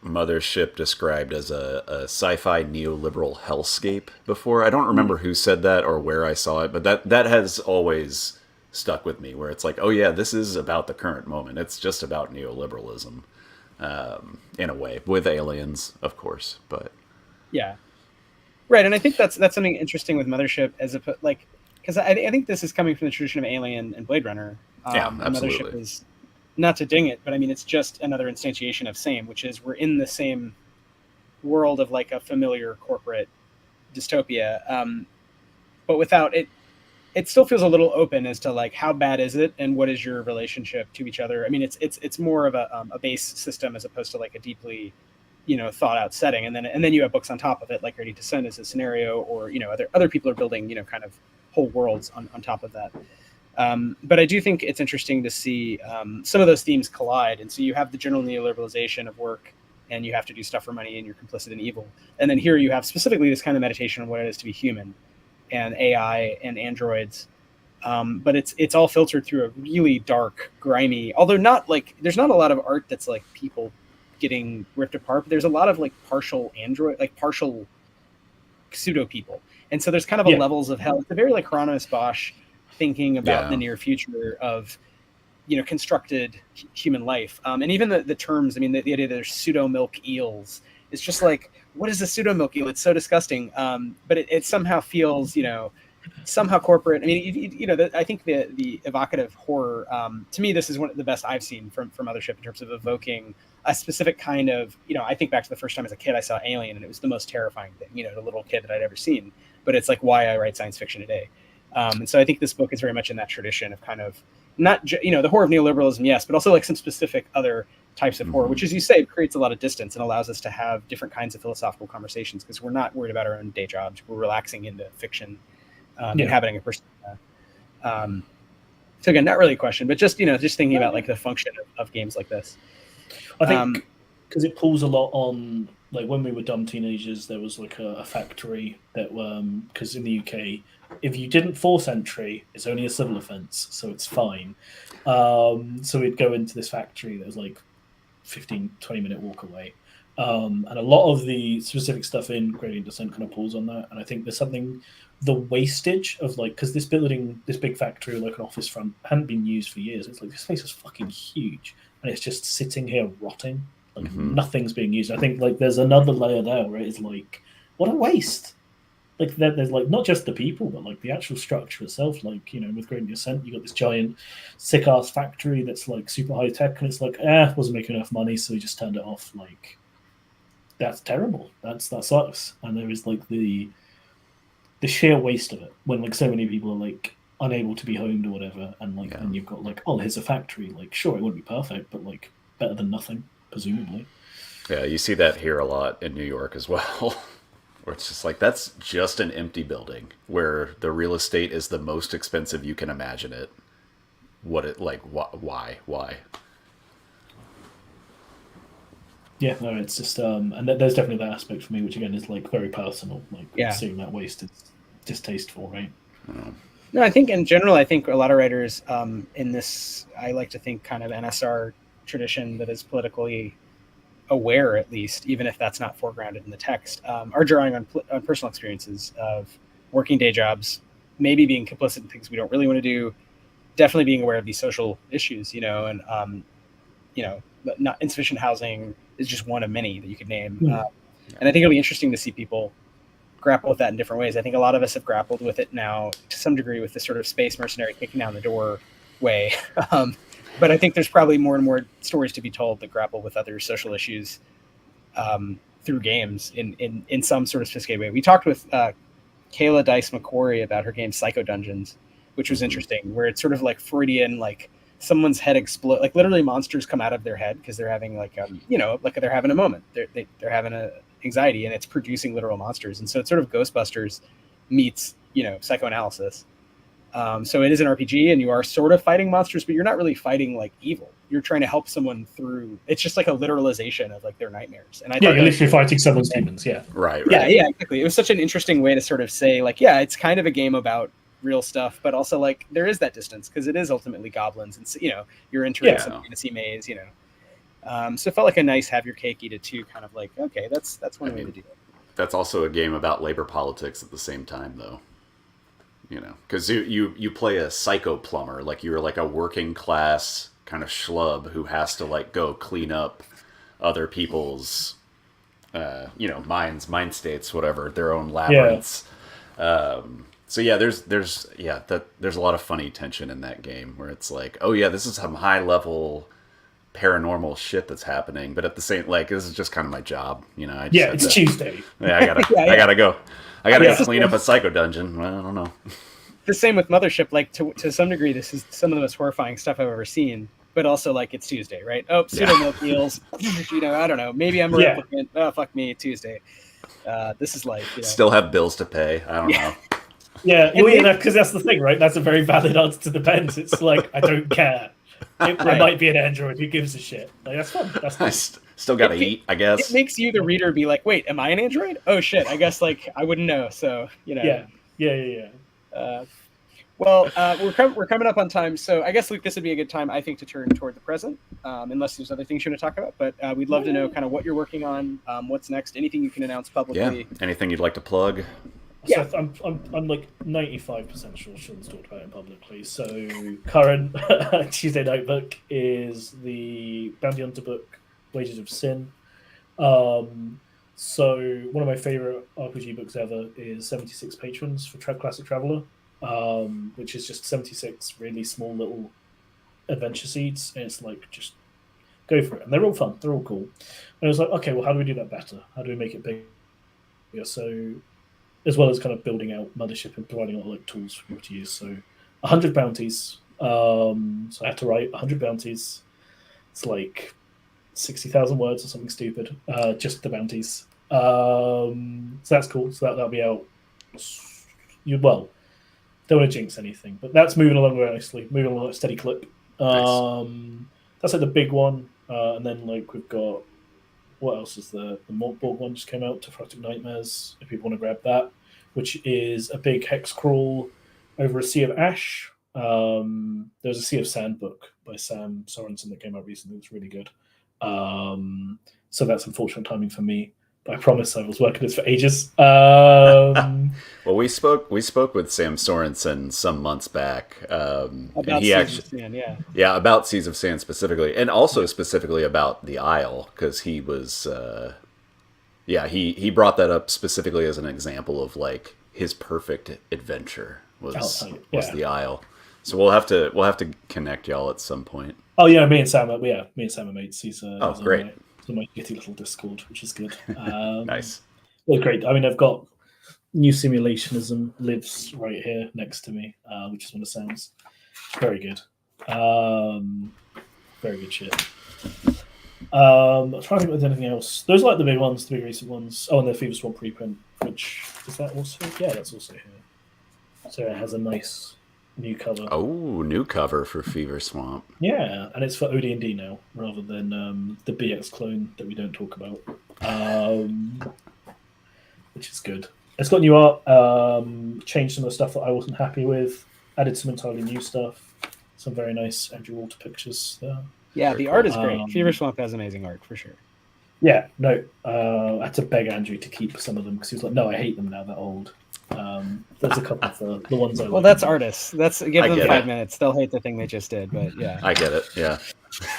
Mothership described as a sci-fi neoliberal hellscape before. I don't remember who said that or where I saw it, but that has always stuck with me, where it's like, oh yeah, this is about the current moment. It's just about neoliberalism, in a way, with aliens, of course, but yeah, right. And I think that's something interesting with Mothership, because I think this is coming from the tradition of Alien and Blade Runner. Absolutely. Mothership is, not to ding it, but I mean it's just another instantiation of same, which is we're in the same world of like a familiar corporate dystopia, but without it. It still feels a little open as to like how bad is it and what is your relationship to each other. I mean, it's more of a base system as opposed to like a deeply, thought out setting. And then you have books on top of it, like Ready to Send as a scenario, or other people are building kind of whole worlds on top of that. But I do think it's interesting to see some of those themes collide. And so you have the general neoliberalization of work, and you have to do stuff for money, and you're complicit in evil. And then here you have specifically this kind of meditation on what it is to be human, and AI and androids. But it's all filtered through a really dark, grimy, although not like, there's not a lot of art that's like people getting ripped apart, but there's a lot of like partial android, like partial pseudo people. And so there's kind of a levels of hell. It's a very like Hieronymus Bosch thinking about the near future of, constructed human life. And even the terms, I mean, the idea that there's pseudo milk eels, it's just like, what is a pseudo milk eel? It's so disgusting. But it somehow feels, somehow corporate. I mean, I think the evocative horror, to me, this is one of the best I've seen from Mothership in terms of evoking a specific kind of, I think back to the first time as a kid I saw Alien, and it was the most terrifying thing, the little kid that I'd ever seen. But it's like why I write science fiction today. And so I think this book is very much in that tradition of kind of not, the horror of neoliberalism, yes, but also like some specific other types of horror, which, as you say, creates a lot of distance and allows us to have different kinds of philosophical conversations because we're not worried about our own day jobs. We're relaxing into fiction, inhabiting a persona. So again, not really a question, but just, just thinking about like the function of games like this. I think because it pulls a lot on, like when we were dumb teenagers, there was like a factory that, because in the UK, if you didn't force entry, it's only a civil offence, so it's fine. So we'd go into this factory that was like 15, 20-minute walk away. And a lot of the specific stuff in Gradient Descent kind of pulls on that. And I think there's something, the wastage of like, because this building, this big factory, like an office front, hadn't been used for years. It's like, this place is fucking huge. And it's just sitting here rotting. Like nothing's being used. I think like there's another layer there where it's like, what a waste. Like there's like not just the people, but like the actual structure itself. Like, with Gradient Descent, you got this giant sick ass factory that's like super high tech, and it's like, wasn't making enough money, so we just turned it off. Like, that's terrible. That sucks. And there is like the sheer waste of it when like so many people are like unable to be homed or whatever, and like and you've got like, oh, here's a factory. Like, sure, it wouldn't be perfect, but like better than nothing, presumably. Yeah, you see that here a lot in New York as well. Where it's just like, that's just an empty building where the real estate is the most expensive you can imagine it. Why? Yeah, no, it's just, and there's definitely that aspect for me, which again is like very personal. Like seeing that waste is distasteful, right? No, I think in general, a lot of writers in this, I like to think kind of NSR tradition that is politically aware, at least, even if that's not foregrounded in the text, are drawing on personal experiences of working day jobs, maybe being complicit in things we don't really want to do, definitely being aware of these social issues, and not insufficient housing is just one of many that you could name. And I think it'll be interesting to see people grapple with that in different ways. I think a lot of us have grappled with it now to some degree with this sort of space mercenary kicking down the door way. But I think there's probably more and more stories to be told that grapple with other social issues through games in some sort of sophisticated way. We talked with Kayla Danse Macabre about her game Psycho Dungeons, which was interesting, where it's sort of like Freudian, like someone's head explode, like literally monsters come out of their head because they're having like like they're having a moment, they're having a anxiety, and it's producing literal monsters. And so it's sort of Ghostbusters meets psychoanalysis. So it is an RPG, and you are sort of fighting monsters, but you're not really fighting like evil. You're trying to help someone through. It's just like a literalization of like their nightmares. And you're literally fighting someone's demons. Yeah, right. Yeah, exactly. It was such an interesting way to sort of say like, it's kind of a game about real stuff, but also like there is that distance because it is ultimately goblins, and you're entering some fantasy maze. So it felt like a nice have your cake, eat it too kind of like, okay, that's one way to do it. That's also a game about labor politics at the same time, though. Because you play a psycho plumber, like you're like a working class kind of schlub who has to like go clean up other people's, mind states, whatever, their own labyrinths. So there's a lot of funny tension in that game where it's like, oh yeah, this is some high level paranormal shit that's happening, but at the same, like, this is just kind of my job, it's Tuesday. I gotta go. I gotta go clean up a psycho dungeon. Well, I don't know. The same with Mothership. Like to some degree, this is some of the most horrifying stuff I've ever seen. But also, like, it's Tuesday, right? Oh, pseudo milk eels. I don't know. Maybe I'm a replicant. Oh, fuck me, Tuesday. This is like still have bills to pay. I don't know. Yeah, because that's the thing, right? That's a very valid answer to depends. It's like, I don't care. It might be an Android. Who gives a shit? Like, that's fun. That's fun. Still got to eat, I guess. It makes you, the reader, be like, wait, am I an Android? Oh, shit. I guess, like, I wouldn't know. So, you know. Yeah. Well, we're coming up on time. So I guess, Luke, this would be a good time, I think, to turn toward the present, unless there's other things you want to talk about. But we'd love to know kind of what you're working on, what's next, anything you can announce publicly. Yeah, anything you'd like to plug? Yeah, so I'm like 95% sure Sean's talked about it publicly. So current Tuesday night book is the Bounty Hunter book, Wages of Sin. So one of my favorite RPG books ever is 76 Patrons for Classic Traveler, which is just 76 really small little adventure seeds, and it's like, just go for it. And they're all fun, they're all cool. And I was like, okay, well, how do we do that better? How do we make it bigger? So, as well as kind of building out Mothership and providing a lot of like tools for people to use. So 100 bounties. So I had to write 100 bounties. It's like 60,000 words or something stupid. Just the bounties. So that's cool. So that'll be out. Don't want to jinx anything, but that's moving along very nicely. Moving along at a steady clip. Nice. That's like the big one. And then like we've got, what else is there? The Morkborg one just came out, Tophrostic Nightmares, if people want to grab that, which is a big hex crawl over a sea of ash. There's a Sea of Sand book by Sam Sorensen that came out recently. It's really good. So that's unfortunate timing for me. But I promise I was working this for ages. Well, we spoke with Sam Sorensen some months back. About Seas of Sand, yeah, about Seas of Sand specifically, and also specifically about the Isle, because he was, he brought that up specifically as an example of like his perfect adventure was the Isle. So we'll have to connect y'all at some point. Oh yeah, me and Sam are mates. He's great. On my giddy little Discord, which is good. Nice. Well, great. I mean, I've got New Simulationism lives right here next to me, which is one of Sam's. Very good. Very good shit. I'm trying to think of anything else. Those are like the big ones, the big recent ones. Oh, and the Fever Swamp reprint, which is that also? Yeah, that's also here. So it has a nice new cover. Oh, new cover for Fever Swamp. Yeah, and it's for OD&D now, rather than the BX clone that we don't talk about, which is good. It's got new art, changed some of the stuff that I wasn't happy with, added some entirely new stuff, some very nice Andrew Walter pictures there. Yeah, the art is great. Fever Swamp has amazing art, for sure. Yeah, no, I had to beg Andrew to keep some of them, because he was like, no, I hate them now, they're old. There's a couple of the ones I like. Well, that's artists. Give them 5 minutes. They'll hate the thing they just did, but yeah. I get it, yeah.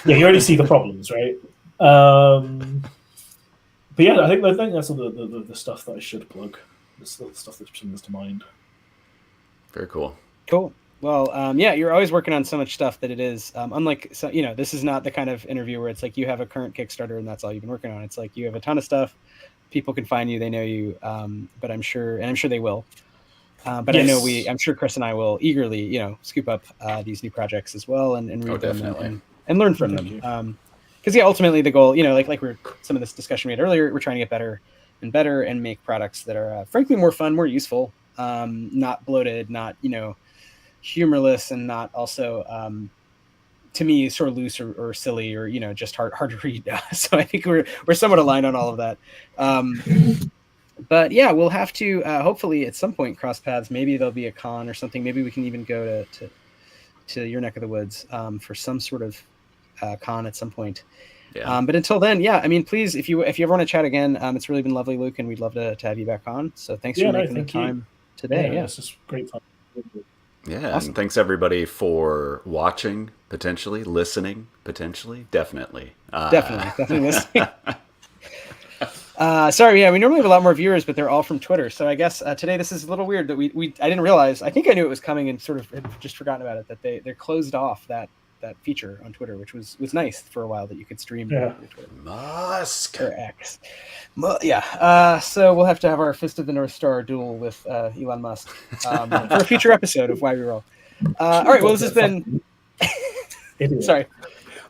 Yeah, you already see the problems, right? But yeah, I think that's all the stuff that I should plug. The stuff that springs to mind. Very cool. Cool. Well, you're always working on so much stuff that it is, unlike, this is not the kind of interview where it's like you have a current Kickstarter and that's all you've been working on. It's like you have a ton of stuff. People can find you, they know you, but I'm sure they will. But yes. I'm sure Chris and I will eagerly, scoop up these new projects as well and read them and learn from them. Because ultimately the goal, like some of this discussion we had earlier, we're trying to get better and make products that are frankly more fun, more useful, not bloated, not humorless, and not also to me sort of loose or silly or just hard to read. So I think we're somewhat aligned on all of that. But yeah, we'll have to hopefully at some point cross paths. Maybe there'll be a con or something. Maybe we can even go to your neck of the woods for some sort of con at some point. Yeah. But until then, please, if you ever want to chat again, it's really been lovely, Luke, and we'd love to have you back on. So thanks for making the time today. Yeah, it's just great fun. Yeah, awesome. And thanks everybody for watching, potentially listening, definitely listening. Sorry, we normally have a lot more viewers, but they're all from Twitter. So I guess today this is a little weird that I didn't realize. I think I knew it was coming and sort of had just forgotten about it. That they're closed off that feature on Twitter, which was nice for a while that you could stream. Yeah. Musk or X. So we'll have to have our Fist of the North Star duel with Elon Musk for a future episode of Why We Roll. All right. Well, this has been. Sorry,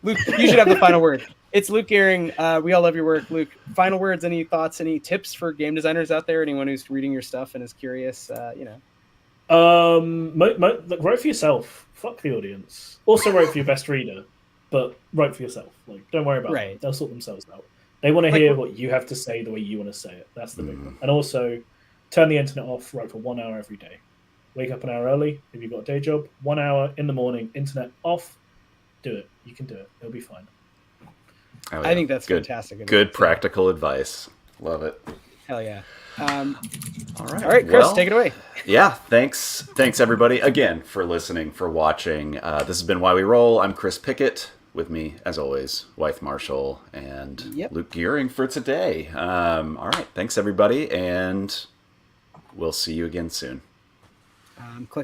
Luke. You should have the final word. It's Luke Gehring. We all love your work, Luke. Final words, any thoughts, any tips for game designers out there? Anyone who's reading your stuff and is curious, Like, write for yourself. Fuck the audience. Also write for your best reader, but write for yourself. Like, don't worry about it. They'll sort themselves out. They want to hear what you have to say the way you want to say it. That's the big one. And also, turn the internet off. Write for 1 hour every day. Wake up an hour early if you've got a day job. 1 hour in the morning. Internet off. Do it. You can do it. It'll be fine. Oh, yeah. I think that's good, fantastic. Good practical advice. Love it. Hell yeah. All right, Chris, take it away. Yeah, thanks everybody again for listening, for watching. This has been Why We Roll. I'm Chris Pickett. With me, as always, Wythe Marschall and Luke Gearing for today. All right, thanks everybody, and we'll see you again soon. Click